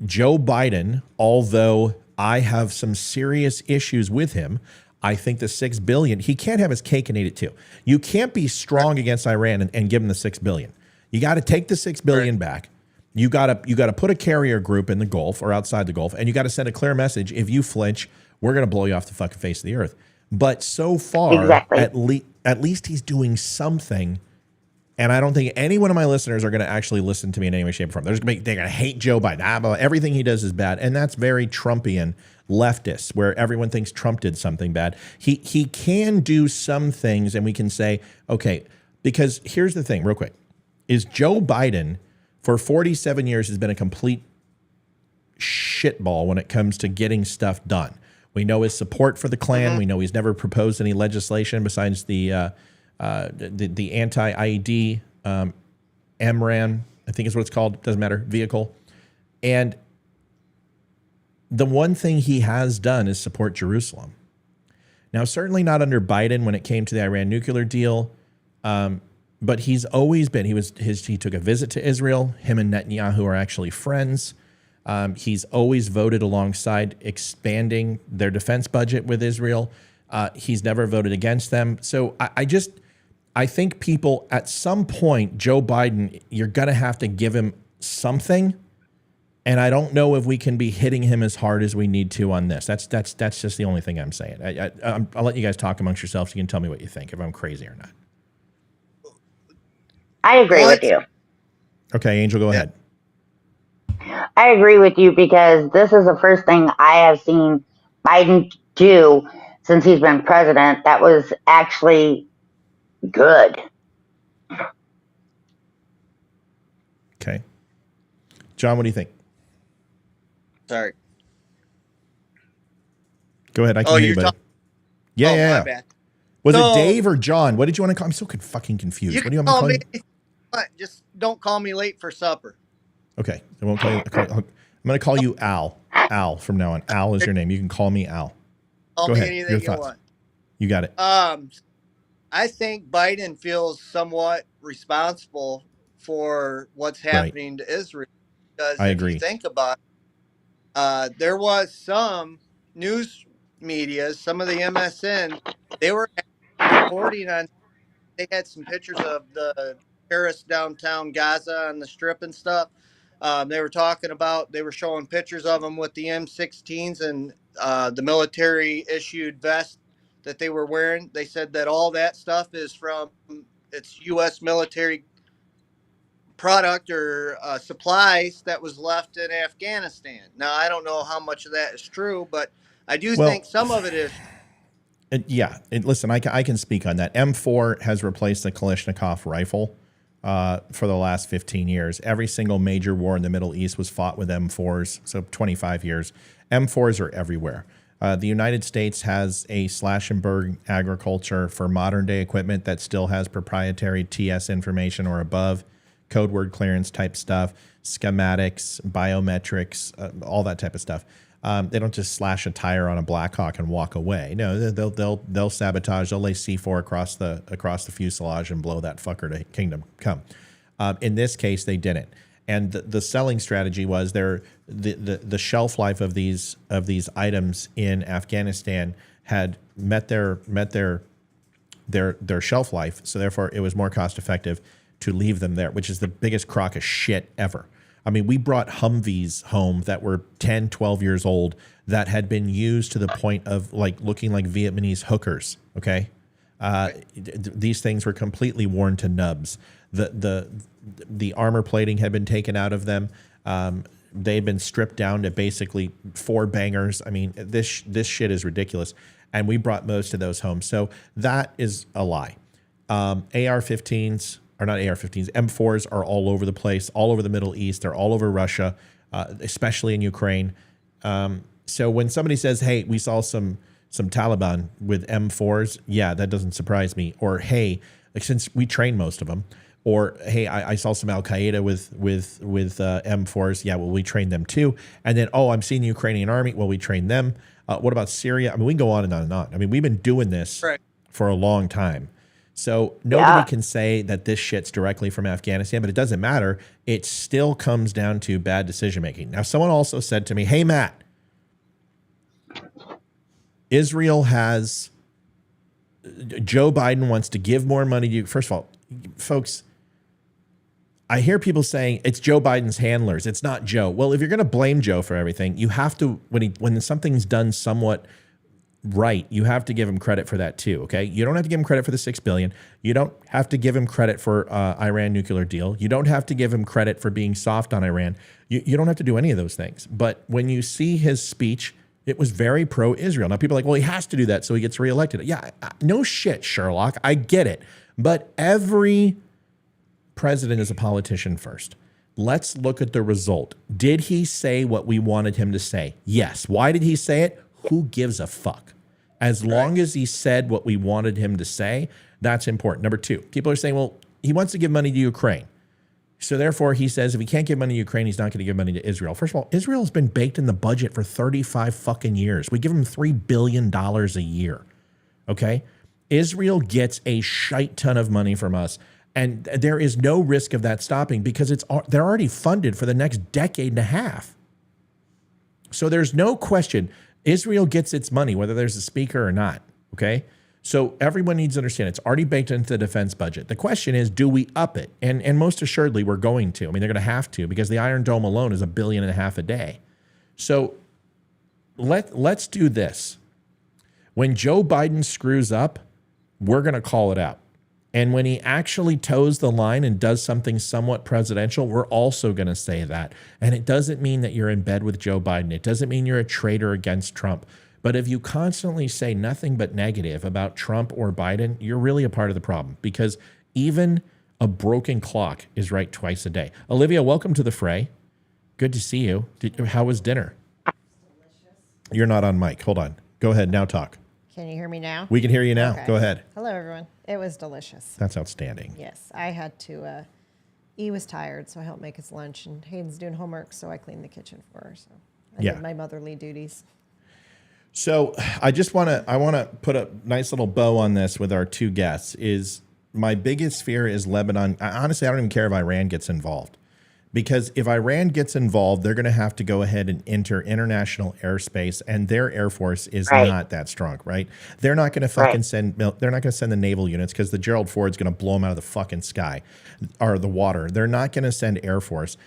Joe Biden, although I have some serious issues with him, I think the $6 billion, he can't have his cake and eat it too. You can't be strong against Iran and give him the $6 billion. You got to take the $6 billion back. You got to put a carrier group in the Gulf or outside the Gulf, and you got to send a clear message. If you flinch, we're going to blow you off the fucking face of the earth. But so far, Exactly. at least he's doing something. And I don't think any one of my listeners are going to actually listen to me in any way, shape, or form. They're going to hate Joe Biden. Everything he does is bad. And that's very Trumpian leftist, where everyone thinks Trump did something bad. He can do some things, and we can say, okay, because here's the thing, real quick, is Joe Biden for 47 years has been a complete shitball when it comes to getting stuff done. We know his support for the Klan. We know he's never proposed any legislation besides the anti-IED MRAN, I think is what it's called, doesn't matter, vehicle. And the one thing he has done is support Jerusalem. Now, certainly not under Biden when it came to the Iran nuclear deal, but he's always been, he took a visit to Israel. Him and Netanyahu are actually friends. He's always voted alongside expanding their defense budget with Israel. He's never voted against them. So I think people at some point, Joe Biden, you're going to have to give him something. And I don't know if we can be hitting him as hard as we need to on this. That's just the only thing I'm saying. I'll let you guys talk amongst yourselves. You can tell me what you think, if I'm crazy or not. I agree with you. Okay, Angel, go ahead. I agree with you because this is the first thing I have seen Biden do since he's been president that was actually good. Okay. John, what do you think? Sorry. Go ahead. I can hear you, buddy. Yeah. My bad. Was it Dave or John? What did you want to call? I'm so fucking confused. You What do you can want me to call call you? me. Just don't call me late for supper. Okay. I won't call you. I'm going to call you Al. Al from now on. Al is your name. You can call me Al. Call Go me ahead. anything Your you thoughts. want. You got it. I think Biden feels somewhat responsible for what's happening to Israel. Because I if agree. you think about it, there was some news media, some of the MSN, they were reporting on, they had some pictures of the terrorists downtown Gaza on the strip and stuff. They were talking about, they were showing pictures of them with the M16s and the military issued vest that they were wearing. They said that all that stuff is from it's U.S. military product or supplies that was left in Afghanistan. Now, I don't know how much of that is true, but I do Well, think some of it is. Listen, I can speak on that. M4 has replaced the Kalashnikov rifle for the last 15 years. Every single major war in the Middle East was fought with M4s, so 25 years. M4s are everywhere. The United States has a slash and burn agriculture for modern day equipment that still has proprietary TS information or above, code word clearance type stuff, schematics, biometrics, all that type of stuff. They don't just slash a tire on a Blackhawk and walk away. No, they'll sabotage. They'll lay C4 across the fuselage and blow that fucker to kingdom come. In this case, they didn't. And the selling strategy was the shelf life of these items in Afghanistan had met their shelf life. So therefore, it was more cost effective to leave them there, which is the biggest crock of shit ever. I mean, we brought Humvees home that were 10, 12 years old that had been used to the point of like looking like Vietnamese hookers. Okay. These things were completely worn to nubs. The armor plating had been taken out of them. They'd been stripped down to basically 4 bangers. I mean, this shit is ridiculous. And we brought most of those home. So that is a lie. AR-15s, or not AR-15s, M4s are all over the place, all over the Middle East. They're all over Russia, especially in Ukraine. So when somebody says, hey, we saw some Taliban with M4s, yeah, that doesn't surprise me. Or, hey, like, since we train most of them. Or, hey, I saw some Al-Qaeda with M4s. Yeah, well, we trained them too. And then, oh, I'm seeing the Ukrainian army. Well, we trained them. What about Syria? I mean, we can go on and on and on. I mean, we've been doing this for a long time. So nobody can say that this shit's directly from Afghanistan, but it doesn't matter. It still comes down to bad decision making. Now, someone also said to me, hey, Matt, Israel has Joe Biden wants to give more money to you. First of all, folks, I hear people saying it's Joe Biden's handlers. It's not Joe. Well, if you're going to blame Joe for everything, you have to, when something's done somewhat right, you have to give him credit for that too. Okay. You don't have to give him credit for the $6 billion. You don't have to give him credit for Iran nuclear deal. You don't have to give him credit for being soft on Iran. You don't have to do any of those things. But when you see his speech, it was very pro-Israel. Now people are like, well, he has to do that so he gets reelected. Yeah, no shit, Sherlock. I get it. But every president is a politician first. Let's look at the result. Did he say what we wanted him to say? Yes. Why did he say it? Who gives a fuck? As long as he said what we wanted him to say, that's important. Number 2, people are saying, well, he wants to give money to Ukraine. So therefore, he says if he can't give money to Ukraine, he's not going to give money to Israel. First of all, Israel's been baked in the budget for 35 fucking years. We give them $3 billion a year. Okay? Israel gets a shite ton of money from us. And there is no risk of that stopping because they're already funded for the next decade and a half. So there's no question. Israel gets its money, whether there's a speaker or not, okay? So everyone needs to understand it's already baked into the defense budget. The question is, do we up it? And most assuredly, we're going to. I mean, they're going to have to because the Iron Dome alone is $1.5 billion a day. So let's do this. When Joe Biden screws up, we're going to call it out. And when he actually toes the line and does something somewhat presidential, we're also going to say that. And it doesn't mean that you're in bed with Joe Biden. It doesn't mean you're a traitor against Trump. But if you constantly say nothing but negative about Trump or Biden, you're really a part of the problem because even a broken clock is right twice a day. Olivia, welcome to the fray. Good to see you. How was dinner? You're not on mic. Hold on. Go ahead. Now talk. Can you hear me now? We can hear you now. Okay. Go ahead. Hello, everyone. It was delicious. That's outstanding. Yes, I had to. E was tired, so I helped make his lunch, and Hayden's doing homework, so I cleaned the kitchen for her. So I did my motherly duties. So I want to put a nice little bow on this with our 2 guests. Is my biggest fear is Lebanon. Honestly, I don't even care if Iran gets involved. Because if Iran gets involved, they're going to have to go ahead and enter international airspace, and their air force is not that strong, right? They're not going to fucking send. They're not going to send the naval units because the Gerald Ford's going to blow them out of the fucking sky or the water. They're not going to send air force.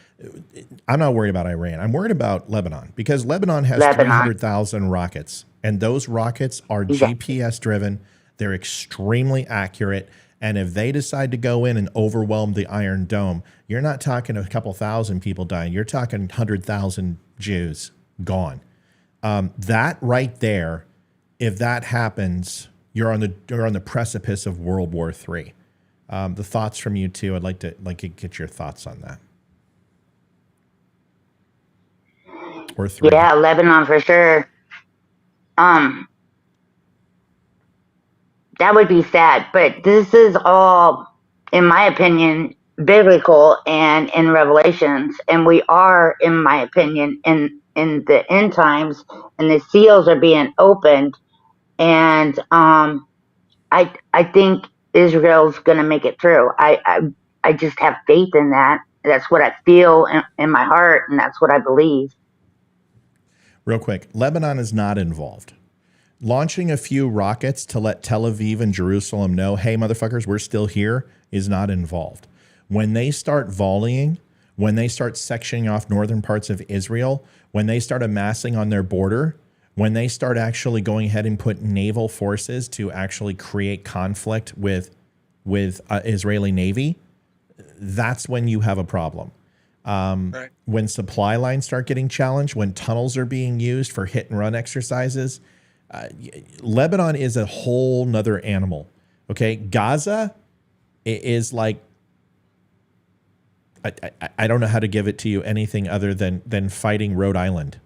I'm not worried about Iran. I'm worried about Lebanon because Lebanon has 300,000 rockets, and those rockets are GPS driven. They're extremely accurate. And if they decide to go in and overwhelm the Iron Dome, you're not talking a couple thousand people dying. You're talking 100,000 Jews gone. That right there, if that happens, you're on the precipice of World War III. The thoughts from you two, I'd like to get your thoughts on that. Or three. Yeah, Lebanon for sure. That would be sad, but this is all, in my opinion, biblical and in Revelations, and we are, in my opinion, in the end times, and the seals are being opened, and I think Israel's going to make it through. I just have faith in that. That's what I feel in my heart, and that's what I believe. Real quick, Lebanon is not involved. Launching a few rockets to let Tel Aviv and Jerusalem know, hey, motherfuckers, we're still here, is not involved. When they start volleying, when they start sectioning off northern parts of Israel, when they start amassing on their border, when they start actually going ahead and put naval forces to actually create conflict with Israeli Navy, that's when you have a problem. Right. When supply lines start getting challenged, when tunnels are being used for hit and run exercises, Lebanon is a whole nother animal. Okay. Gaza is like, I don't know how to give it to you anything other than fighting Rhode Island.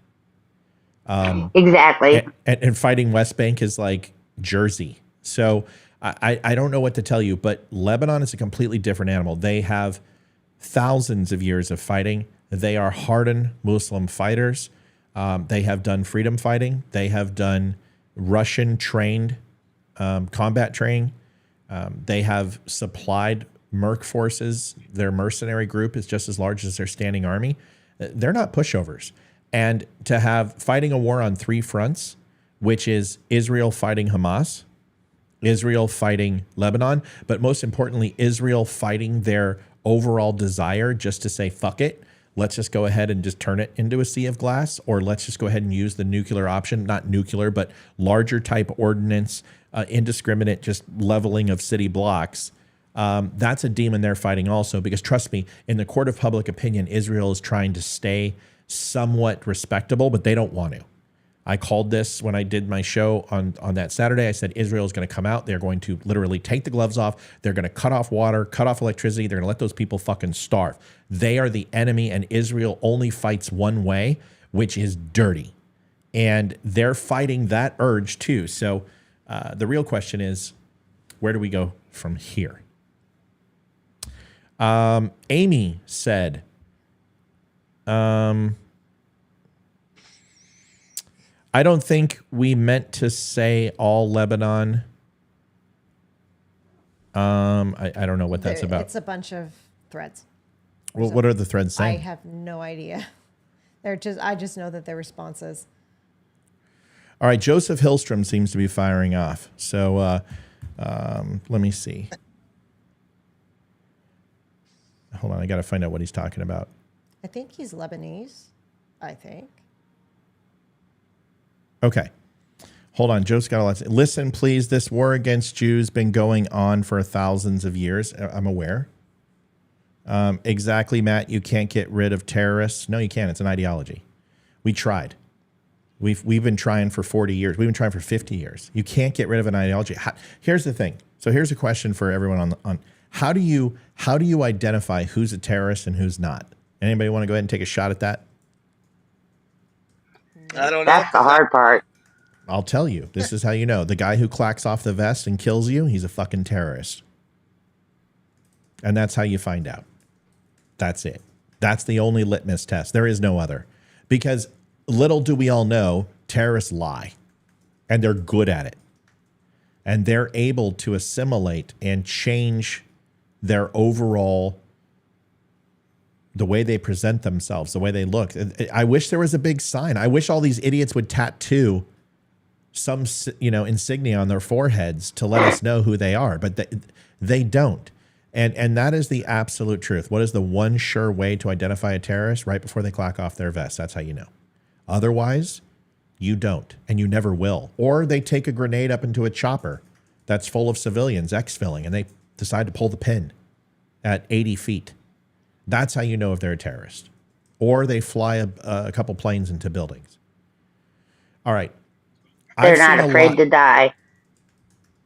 Exactly. And fighting West Bank is like Jersey. So I don't know what to tell you, but Lebanon is a completely different animal. They have thousands of years of fighting. They are hardened Muslim fighters. They have done freedom fighting. They have done Russian trained combat training. They have supplied merc forces. Their mercenary group is just as large as their standing army. They're not pushovers. And to have fighting a war on three fronts, which is Israel fighting Hamas, Israel fighting Lebanon, but most importantly, Israel fighting their overall desire just to say, fuck it. Let's just go ahead and just turn it into a sea of glass, or let's just go ahead and use the nuclear option, not nuclear, but larger type ordnance, indiscriminate just leveling of city blocks. That's a demon they're fighting also, because trust me, in the court of public opinion, Israel is trying to stay somewhat respectable, but they don't want to. I called this when I did my show on that Saturday. I said Israel is going to come out. They're going to literally take the gloves off. They're going to cut off water, cut off electricity. They're going to let those people fucking starve. They are the enemy, and Israel only fights one way, which is dirty. And they're fighting that urge too. So the real question is, where do we go from here? Amy said, I don't think we meant to say all Lebanon. I don't know what that's about. It's a bunch of threads. Well, what are the threads saying? I have no idea. I just know that they're responses. All right, Joseph Hillstrom seems to be firing off. So let me see. Hold on, I got to find out what he's talking about. I think he's Lebanese. I think. Okay. Hold on. Joe's got a lot to say. Listen, please. This war against Jews been going on for thousands of years. I'm aware. Exactly, Matt. You can't get rid of terrorists. No, you can't. It's an ideology. We tried. We've been trying for 40 years. We've been trying for 50 years. You can't get rid of an ideology. Here's the thing. So here's a question for everyone on how do you identify who's a terrorist and who's not? Anybody want to go ahead and take a shot at that? I don't know. That's the hard part. I'll tell you. This is how you know. The guy who clacks off the vest and kills you, he's a fucking terrorist. And that's how you find out. That's it. That's the only litmus test. There is no other. Because little do we all know, terrorists lie. And they're good at it. And they're able to assimilate and change their overall, the way they present themselves, the way they look. I wish there was a big sign. I wish all these idiots would tattoo some, insignia on their foreheads to let us know who they are, but they don't. And that is the absolute truth. What is the one sure way to identify a terrorist? Right before they clack off their vest. That's how you know. Otherwise, you don't, and you never will. Or they take a grenade up into a chopper that's full of civilians, exfilling, and they decide to pull the pin at 80 feet. That's how you know if they're a terrorist. Or they fly a couple planes into buildings. All right. They're not afraid to die.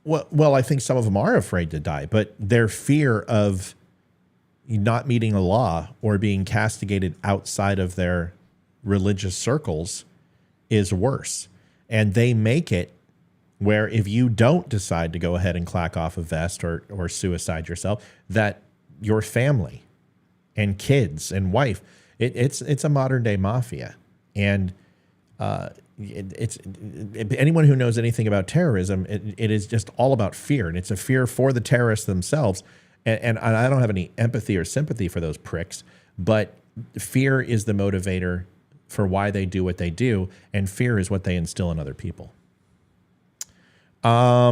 Well, I think some of them are afraid to die, but their fear of not meeting a law or being castigated outside of their religious circles is worse. And they make it where if you don't decide to go ahead and clack off a vest or suicide yourself, that your family and kids and wife, it's a modern day mafia. And anyone who knows anything about terrorism, it is just all about fear. And it's a fear for the terrorists themselves. And I don't have any empathy or sympathy for those pricks, but fear is the motivator for why they do what they do. And fear is what they instill in other people. How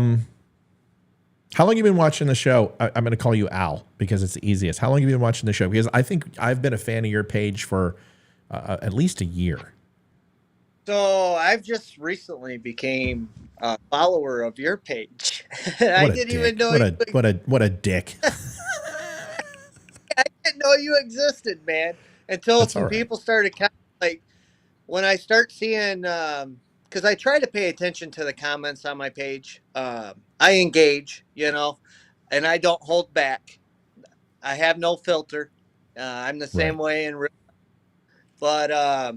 long have you been watching the show? I'm going to call you Al because it's the easiest. How long have you been watching the show? Because I think I've been a fan of your page for at least a year. So I've just recently became a follower of your page. I didn't even know what a dick. I didn't know you existed, man, until That's some all right. people started like when I start seeing because I try to pay attention to the comments on my page. I engage, and I don't hold back. I have no filter. I'm the same way in real, but I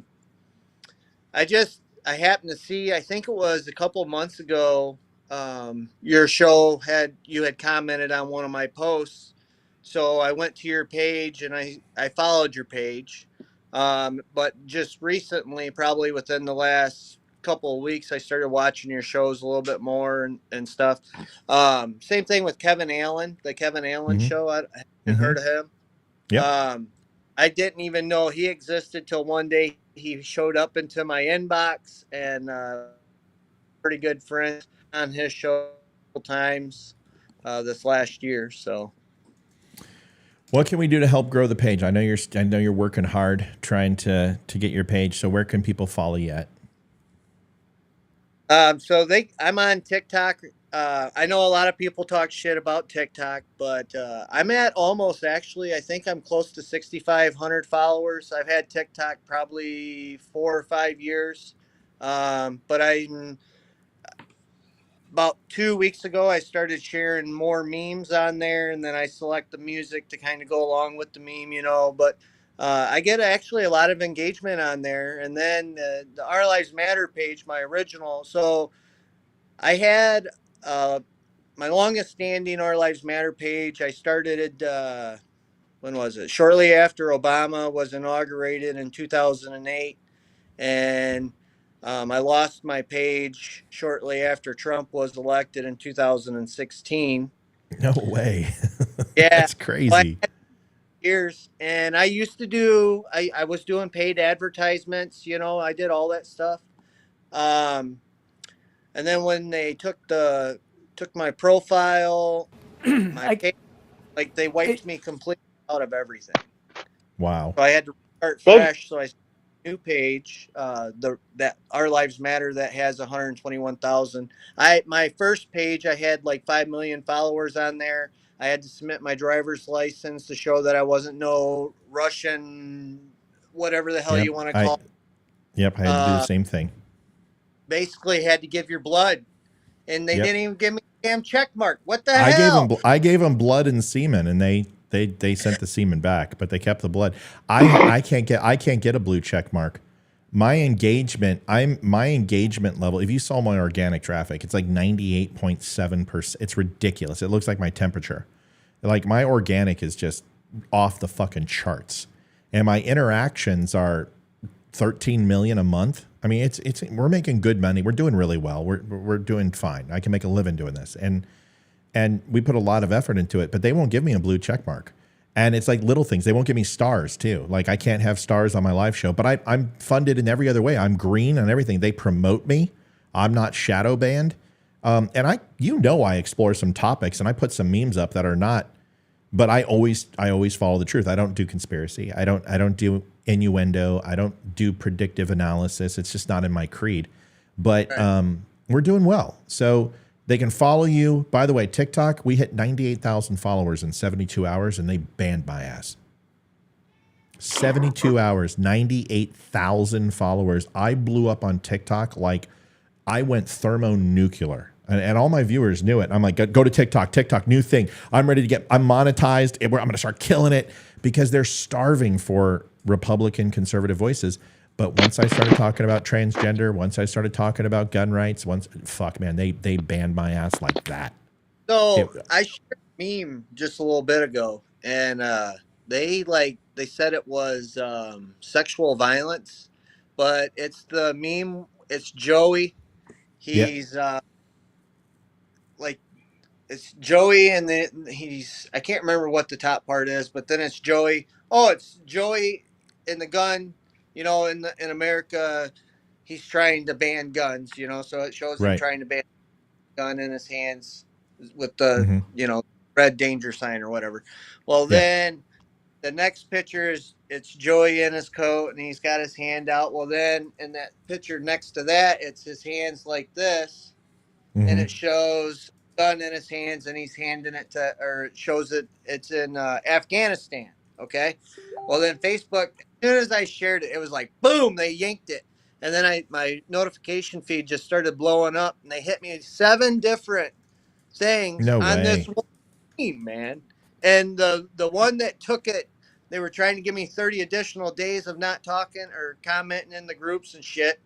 happened to see, I think it was a couple months ago, your show you had commented on one of my posts. So I went to your page and I followed your page. But just recently, probably within the last couple of weeks, I started watching your shows a little bit more and stuff. Same thing with Kevin Allen, the Kevin Allen show. I haven't heard of him. Yeah. I didn't even know he existed till one day he showed up into my inbox, and pretty good friend on his show times this last year. So, what can we do to help grow the page? I know you're working hard trying to get your page. So where can people follow you at? I'm on TikTok. I know a lot of people talk shit about TikTok, but I'm at almost, actually, I think I'm close to 6,500 followers. I've had TikTok probably 4 or 5 years. But about 2 weeks ago, I started sharing more memes on there, and then I select the music to kind of go along with the meme, but I get actually a lot of engagement on there. And then the Our Lives Matter page, my original. So I had my longest standing Our Lives Matter page. I started it, when was it? Shortly after Obama was inaugurated in 2008. And I lost my page shortly after Trump was elected in 2016. No way. Yeah. That's crazy. Years. And I used to do, I was doing paid advertisements, I did all that stuff. And then when they took my profile, page, like they wiped me completely out of everything. Wow. So I had to start fresh. So I new page, that Our Lives Matter, that has 121,000. My first page, I had like 5 million followers on there. I had to submit my driver's license to show that I wasn't no Russian, whatever the hell you want to call it. Yep, I had to do the same thing. Basically had to give your blood, and they didn't even give me a damn check mark. What the hell? I gave them blood and semen, and they sent the semen back, but they kept the blood. I can't get a blue check mark. My engagement level, if you saw my organic traffic, it's like 98.7%. It's ridiculous. It looks like my temperature. Like my organic is just off the fucking charts. And my interactions are 13 million a month. I mean, we're making good money. We're doing really well. We're doing fine. I can make a living doing this. And we put a lot of effort into it, but they won't give me a blue check mark. And it's like little things. They won't give me stars too. Like I can't have stars on my live show, but I'm funded in every other way. I'm green on everything. They promote me. I'm not shadow banned. And I explore some topics and I put some memes up that are not, but I always follow the truth. I don't do conspiracy. I don't do innuendo. I don't do predictive analysis. It's just not in my creed, but we're doing well. So They can follow you. By the way, TikTok, we hit 98,000 followers in 72 hours, and they banned my ass. 72 hours, 98,000 followers. I blew up on TikTok like I went thermonuclear. And all my viewers knew it. I'm like, go to TikTok. TikTok, new thing. I'm ready to I'm monetized. I'm going to start killing it because they're starving for Republican conservative voices. But once I started talking about transgender, once I started talking about gun rights, fuck, man, they banned my ass like that. So I shared a meme just a little bit ago, and they said it was sexual violence, but it's the meme. It's Joey. He's like it's Joey, and then I can't remember what the top part is, but then it's Joey. Oh, it's Joey in the gun. In America, he's trying to ban guns. So it shows him Right. trying to ban a gun in his hands with the red danger sign or whatever. Well, then the next picture is it's Joey in his coat and he's got his hand out. Well, then in that picture next to that, it's his hands like this, and it shows a gun in his hands and he's handing it to, or it shows it's in Afghanistan. Okay. Well, then Facebook, as soon as I shared it, it was like boom, they yanked it. And then my notification feed just started blowing up, and they hit me 7 different things No on way. this one team, man. And the one that took it, they were trying to give me 30 additional days of not talking or commenting in the groups and shit.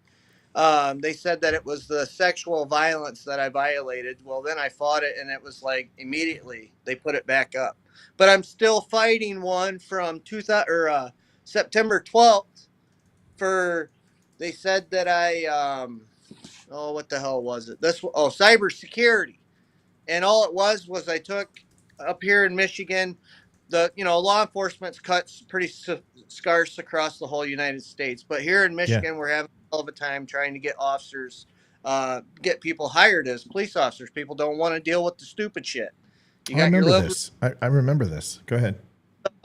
They said that it was the sexual violence that I violated. Well, then I fought it, and it was like immediately they put it back up. But I'm still fighting one from September 12th for. They said that what the hell was it? Cybersecurity. And all it was I took up here in Michigan, law enforcement's cuts pretty scarce across the whole United States. But here in Michigan, we're having a hell of a time trying to get officers, get people hired as police officers. People don't want to deal with the stupid shit. I remember this. I remember this. Go ahead.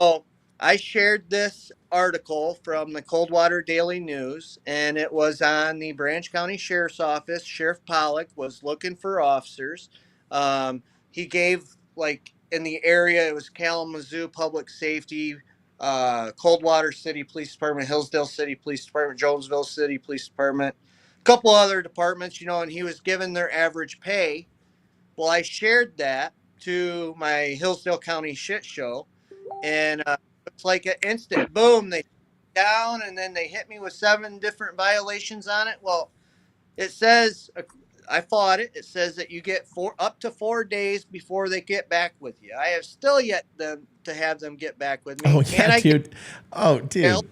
So I shared this article from the Coldwater Daily News, and it was on the Branch County Sheriff's Office. Sheriff Pollock was looking for officers. He gave, in the area, it was Kalamazoo Public Safety, Coldwater City Police Department, Hillsdale City Police Department, Jonesville City Police Department, a couple other departments, and he was given their average pay. Well, I shared that to my Hillsdale County shit show, and it's like an instant boom. They down, and then they hit me with 7 different violations on it. Well, it says I fought it. It says that you get up to 4 days before they get back with you. I have still yet to have them get back with me. Oh yeah, dude.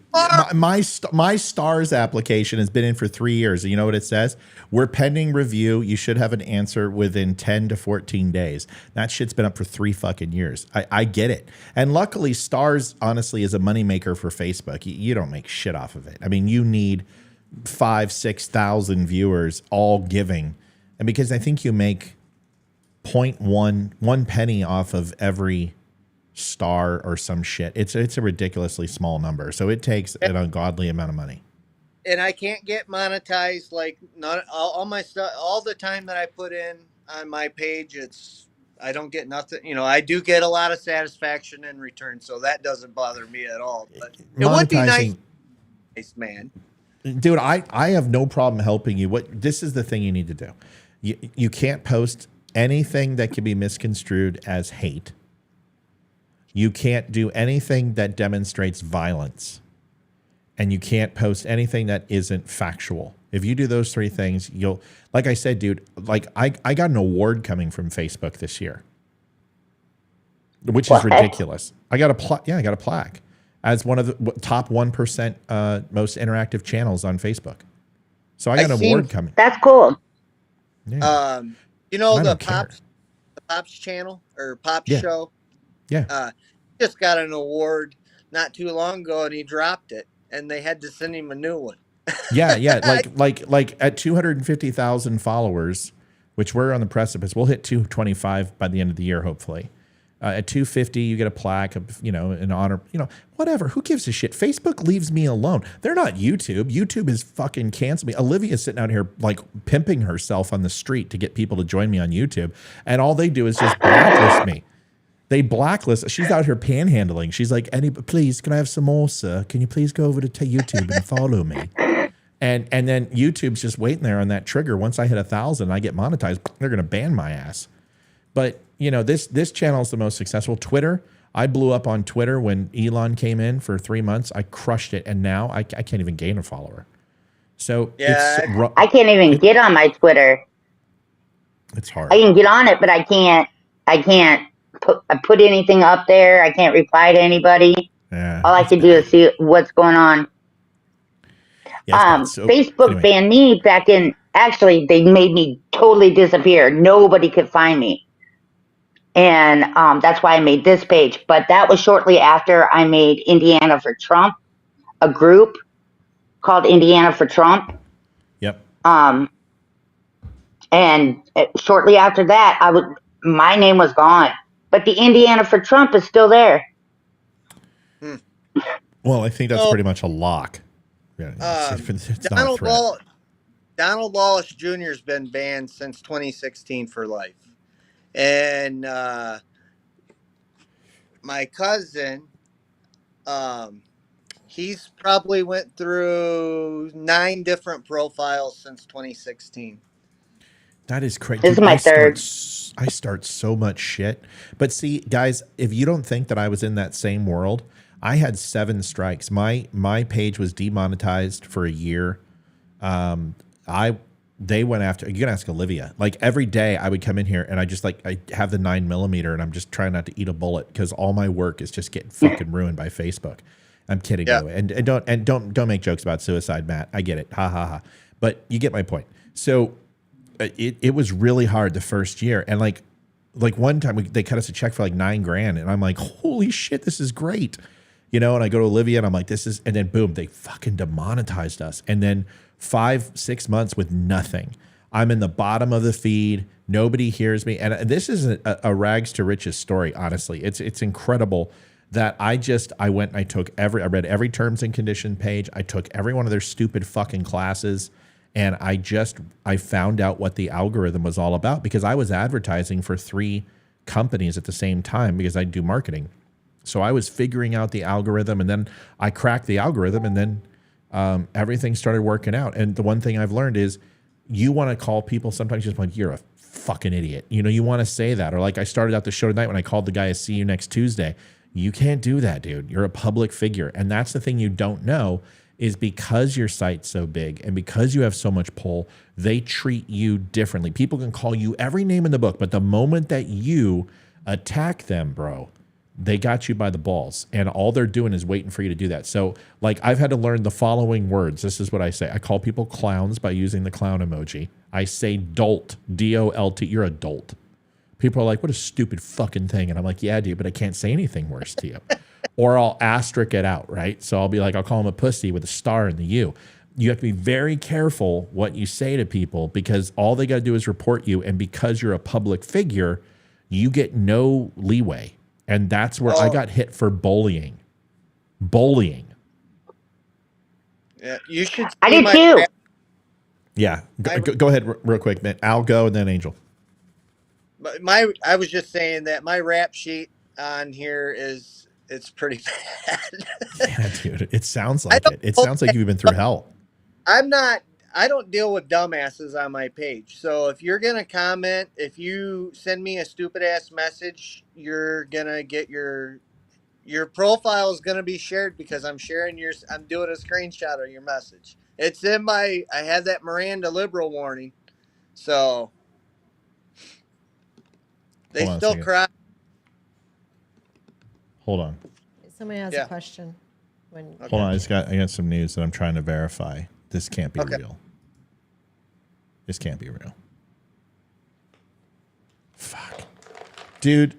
My STARS application has been in for 3 years. You know what it says? We're pending review. You should have an answer within 10 to 14 days. That shit's been up for 3 fucking years. I get it. And luckily, STARS honestly is a moneymaker for Facebook. You don't make shit off of it. I mean, you need 5,000-6,000 viewers all giving. And because I think you make 0.1 penny off of every star or some shit. It's a ridiculously small number. So it takes an ungodly amount of money. And I can't get monetized, not all my stuff, all the time that I put in on my page. I don't get nothing. I do get a lot of satisfaction in return, so that doesn't bother me at all. But it would be nice, man. Dude, I have no problem helping you. This is the thing you need to do. You can't post anything that can be misconstrued as hate. You can't do anything that demonstrates violence. And you can't post anything that isn't factual. If you do those 3 things, like I said, dude, I got an award coming from Facebook this year, which is ridiculous. I got a plaque as one of the top 1% most interactive channels on Facebook. So I got an award coming. That's cool. Yeah. The Pops channel or Pops show. Yeah. Just got an award not too long ago, and he dropped it, and they had to send him a new one. Yeah. Like at 250,000 followers, which we're on the precipice, we'll hit 225 by the end of the year, hopefully. At 250, you get a plaque, in honor, whatever. Who gives a shit? Facebook leaves me alone. They're not YouTube. YouTube is fucking canceled me. Olivia's sitting out here like pimping herself on the street to get people to join me on YouTube. And all they do is just blacklist me. They blacklist. She's out here panhandling. She's like, please, can I have some more, sir? Can you please go over to YouTube and follow me? And then YouTube's just waiting there on that trigger. Once I hit 1,000, I get monetized. They're going to ban my ass. But this channel is the most successful. Twitter, I blew up on Twitter when Elon came in for 3 months. I crushed it, and now I can't even gain a follower. So I can't even get on my Twitter. It's hard. I can get on it, but I can't put anything up there. I can't reply to anybody. Yeah, all I can do is see what's going on. Yeah, Facebook banned me back in. Actually, they made me totally disappear. Nobody could find me. And that's why I made this page. But that was shortly after I made Indiana for Trump, a group called Indiana for Trump. Yep. And shortly after that, my name was gone. But the Indiana for Trump is still there. Well, I think that's pretty much a lock. Yeah, it's not a threat. Donald Wallace Jr. has been banned since 2016 for life. And my cousin, he's probably went through 9 different profiles since 2016. That is crazy. This is my third. I start so much shit. But see, guys, if you don't think that I was in that same world, I had 7 strikes. My page was demonetized for a year. They went after, you can ask Olivia, like every day I would come in here and I have the 9mm and I'm just trying not to eat a bullet because all my work is just getting fucking ruined by Facebook. I'm kidding. Yeah. And don't make jokes about suicide, Matt. I get it. Ha ha ha. But you get my point. So it was really hard the first year. And like one time they cut us a check for like $9,000 and I'm like, holy shit, this is great. And I go to Olivia and I'm like, and then boom, they fucking demonetized us. And then 5-6 months with nothing. I'm in the bottom of the feed. Nobody hears me. And this is a rags to riches story, honestly. It's incredible that I went and I read every terms and condition page. I took every one of their stupid fucking classes. And I found out what the algorithm was all about because I was advertising for 3 companies at the same time because I do marketing. So I was figuring out the algorithm and then I cracked the algorithm and then everything started working out. And the one thing I've learned is you want to call people sometimes just like, you're a fucking idiot. You want to say that. Or like I started out the show tonight when I called the guy, see you next Tuesday. You can't do that, dude. You're a public figure. And that's the thing you don't know is because your site's so big and because you have so much pull, they treat you differently. People can call you every name in the book, but the moment that you attack them, bro, they got you by the balls, and all they're doing is waiting for you to do that. So, like, I've had to learn the following words. This is what I say. I call people clowns by using the clown emoji. I say dolt, D-O-L-T. You're a dolt. People are like, what a stupid fucking thing. And I'm like, yeah, dude, but I can't say anything worse to you. Or I'll asterisk it out, right? So I'll be like, I'll call him a pussy with a star in the U. You have to be very careful what you say to people because all they got to do is report you. And because you're a public figure, you get no leeway. And that's where I got hit for bullying. Bullying. Yeah, you should. I did too. Yeah, go ahead real quick, man. I'll go and then Angel. I was just saying that my rap sheet on here it's pretty bad. Yeah, dude, it sounds like it. It sounds like you've been through hell. I don't deal with dumbasses on my page. So if you're going to comment, if you send me a stupid ass message, you're going to get your profile is going to be shared because I'm doing a screenshot of your message. It's in I had that Miranda liberal warning. So they still cry. Hold on. Somebody has a question. Hold on, I got some news that I'm trying to verify. This can't be real. This can't be real. Fuck. Dude.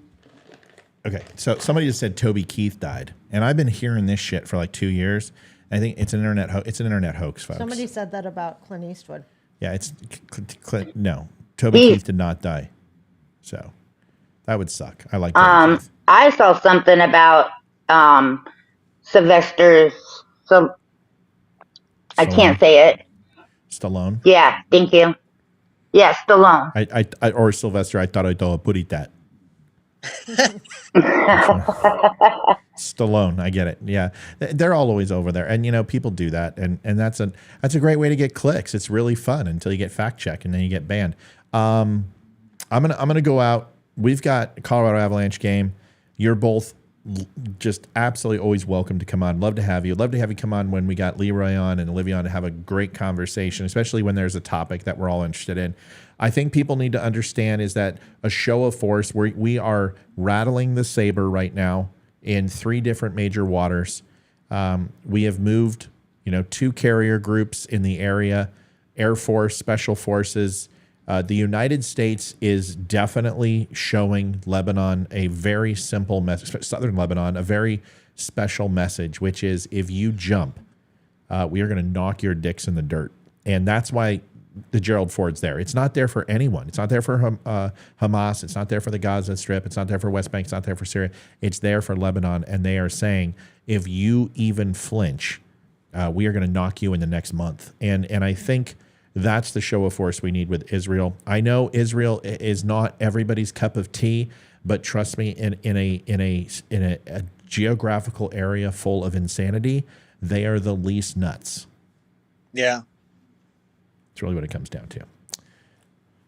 Okay, so somebody just said Toby Keith died. And I've been hearing this shit for like 2 years. I think it's an internet hoax, folks. Somebody said that about Clint Eastwood. Yeah, it's no. Toby Keith did not die. So That would suck. I like Juneteenth. I saw something about Sylvester's. So I can't say it. Stallone. Yeah, thank you. Yeah, Stallone. I or Sylvester. I thought I'd put it that. Stallone, I get it. Yeah, they're all always over there, and people do that, and that's a great way to get clicks. It's really fun until you get fact checked, and then you get banned. I'm gonna go out. We've got a Colorado Avalanche game. You're both just absolutely always welcome to come on. Love to have you. Love to have you come on when we got Leroy on and Olivia on to have a great conversation, especially when there's a topic that we're all interested in. I think people need to understand is that a show of force, we are rattling the saber right now in 3 different major waters. We have moved, 2 carrier groups in the area, Air Force, Special Forces. The United States is definitely showing Lebanon a very simple message, Southern Lebanon, a very special message, which is if you jump, we are going to knock your dicks in the dirt. And that's why the Gerald Ford's there. It's not there for anyone. It's not there for Hamas. It's not there for the Gaza Strip. It's not there for West Bank. It's not there for Syria. It's there for Lebanon. And they are saying, if you even flinch, we are going to knock you in the next month. And I think that's the show of force we need with Israel. I know Israel is not everybody's cup of tea, but trust me, in a geographical area full of insanity, they are the least nuts. Yeah. It's really what it comes down to.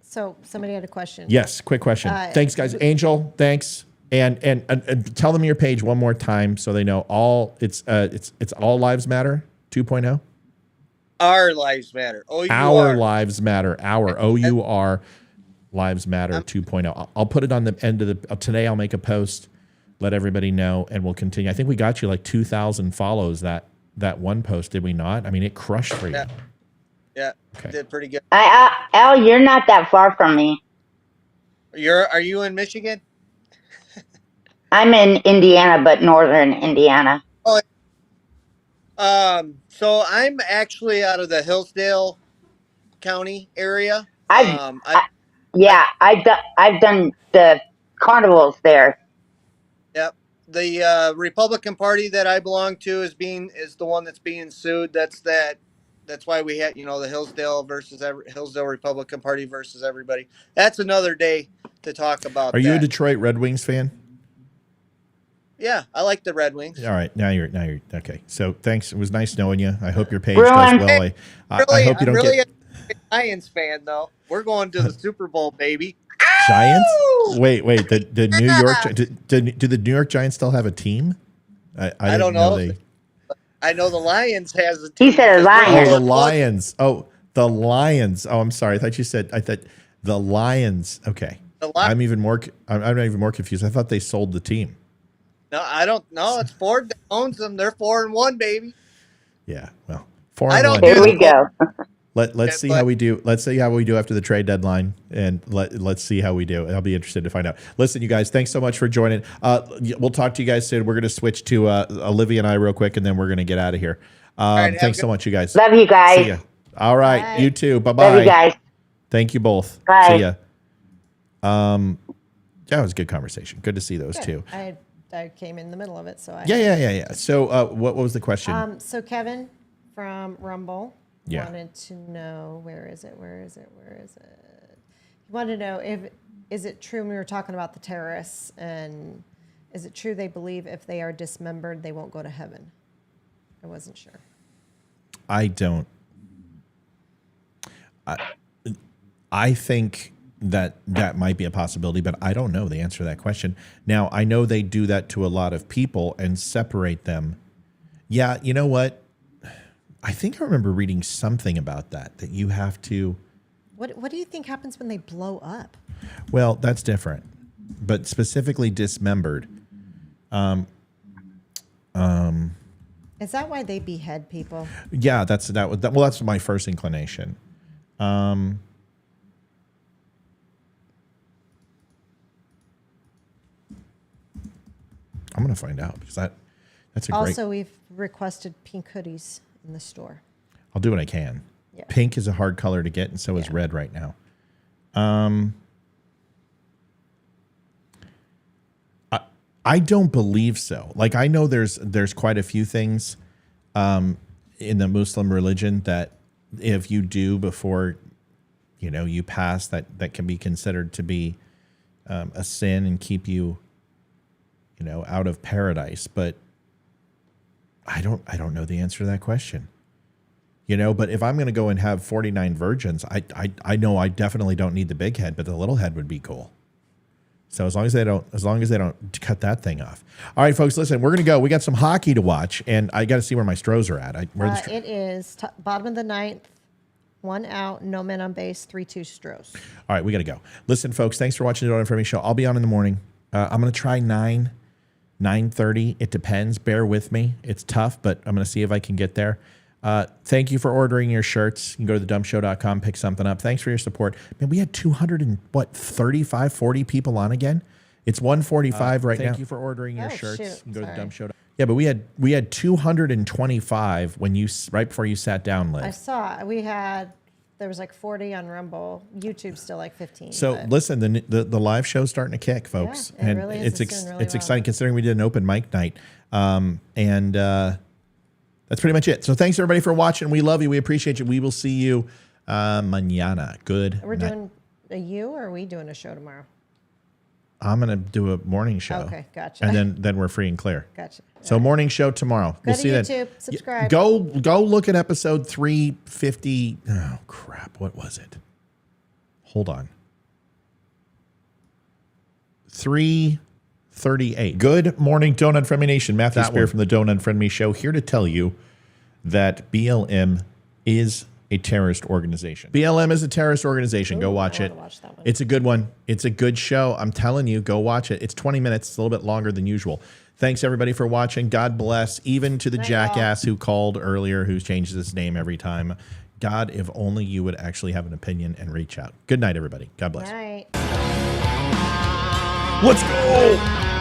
So somebody had a question. Yes, quick question. Thanks, guys. Angel, thanks. And tell them your page one more time so they know it's All Lives Matter 2.0. Our lives matter. Our lives matter. Our OUR lives matter 2.0. I'll put it on the end of today. I'll make a post, let everybody know, and we'll continue. I think we got you like 2,000 follows that one post, did we not? I mean, it crushed for you. Yeah, okay. Did pretty good. Al, you're not that far from me. Are you in Michigan? I'm in Indiana, but northern Indiana. So I'm actually out of the Hillsdale County area. I've done the carnivals there. Yep. The Republican Party that I belong to is the one that's being sued. That's why we had, the Hillsdale Hillsdale Republican Party versus everybody. That's another day to talk about. Are you a Detroit Red Wings fan? Yeah, I like the Red Wings. All right, now you're okay. So thanks. It was nice knowing you. I hope your page does well. I hope you don't get a Giants fan though. We're going to the Super Bowl, baby. Giants? Wait. The New York do the New York Giants still have a team? I don't know. I know the Lions has a team. He said Lions. Oh, the Lions. Oh, the Lions. Oh, I'm sorry. I thought the Lions. Okay. I'm even more confused. I thought they sold the team. No, I don't know. It's Ford that owns them. They're 4-1, baby. Yeah, well, 4-1. Here we go. Let's see how we do. Let's see how we do after the trade deadline, and let's see how we do. I'll be interested to find out. Listen, you guys, thanks so much for joining. We'll talk to you guys soon. We're going to switch to Olivia and I real quick, and then we're going to get out of here. Thanks so much, you guys. Love you guys. See ya. All right, Bye. you too. Bye bye. Love you guys. Thank you both. Bye. See ya. Yeah, it was a good conversation. Good to see those two. I came in the middle of it, so I. Yeah. So, what was the question? So Kevin from Rumble Yeah. wanted to know where is it? He wanted to know is it true when we were talking about the terrorists, and is it true they believe if they are dismembered they won't go to heaven? I wasn't sure. I don't. I think that might be a possibility, but I don't know the answer to that question. Now, I know they do that to a lot of people and separate them. Yeah, you know what? I think I remember reading something about that you have to. What do you think happens when they blow up? Well, that's different, but specifically dismembered. Is that why they behead people? Yeah, that's my first inclination. I'm going to find out because that's a great. Also, we've requested pink hoodies in the store. I'll do what I can. Yeah. Pink is a hard color to get, and so is red right now. I don't believe so. Like, I know there's quite a few things in the Muslim religion that if you do before, you pass, that can be considered to be a sin and keep you, out of paradise. But I don't know the answer to that question. But if I'm going to go and have 49 virgins, I know I definitely don't need the big head, but the little head would be cool. So as long as they don't cut that thing off. All right, folks, listen, we're going to go. We got some hockey to watch, and I got to see where my Stros are at. It is bottom of the ninth, 1 out, no men on base, 3-2 Stros. All right, we got to go. Listen, folks, thanks for watching the Don't Unfriend Me Show. I'll be on in the morning. I'm going to try 9:30. It depends. Bear with me. It's tough, but I'm going to see if I can get there. Thank you for ordering your shirts. You can go to thedumbshow.com, pick something up. Thanks for your support. Man, we had 35, 40 people on again. It's 145 right now. Thank you for ordering your shirts. Shoot. You can go to Sorry. thedumbshow.com. Yeah, but we had 225 right before you sat down, Liv. I saw there was like 40 on Rumble. YouTube's still like 15. So but listen, the live show's starting to kick, folks. Yeah, it really is. It's doing really well. Exciting considering we did an open mic night. That's pretty much it. So thanks everybody for watching. We love you. We appreciate you. We will see you mañana. Good We're night. doing or are we doing a show tomorrow? I'm going to do a morning show. Okay, gotcha. And then we're free and clear. Gotcha. So morning show tomorrow. Go to YouTube, subscribe. Go look at episode 350. Oh, crap. What was it? Hold on. 338. Good morning, Don't Unfriend Me Nation. Matthew Spear from the Don't Unfriend Me Show here to tell you that BLM is a terrorist organization. BLM is a terrorist organization. Go watch it. Watch that one. It's a good one. It's a good show. I'm telling you, go watch it. It's 20 minutes. It's a little bit longer than usual. Thanks, everybody, for watching. God bless. Even to the jackass who called earlier, who changes his name every time. God, if only you would actually have an opinion and reach out. Good night, everybody. God bless. Night. Let's go.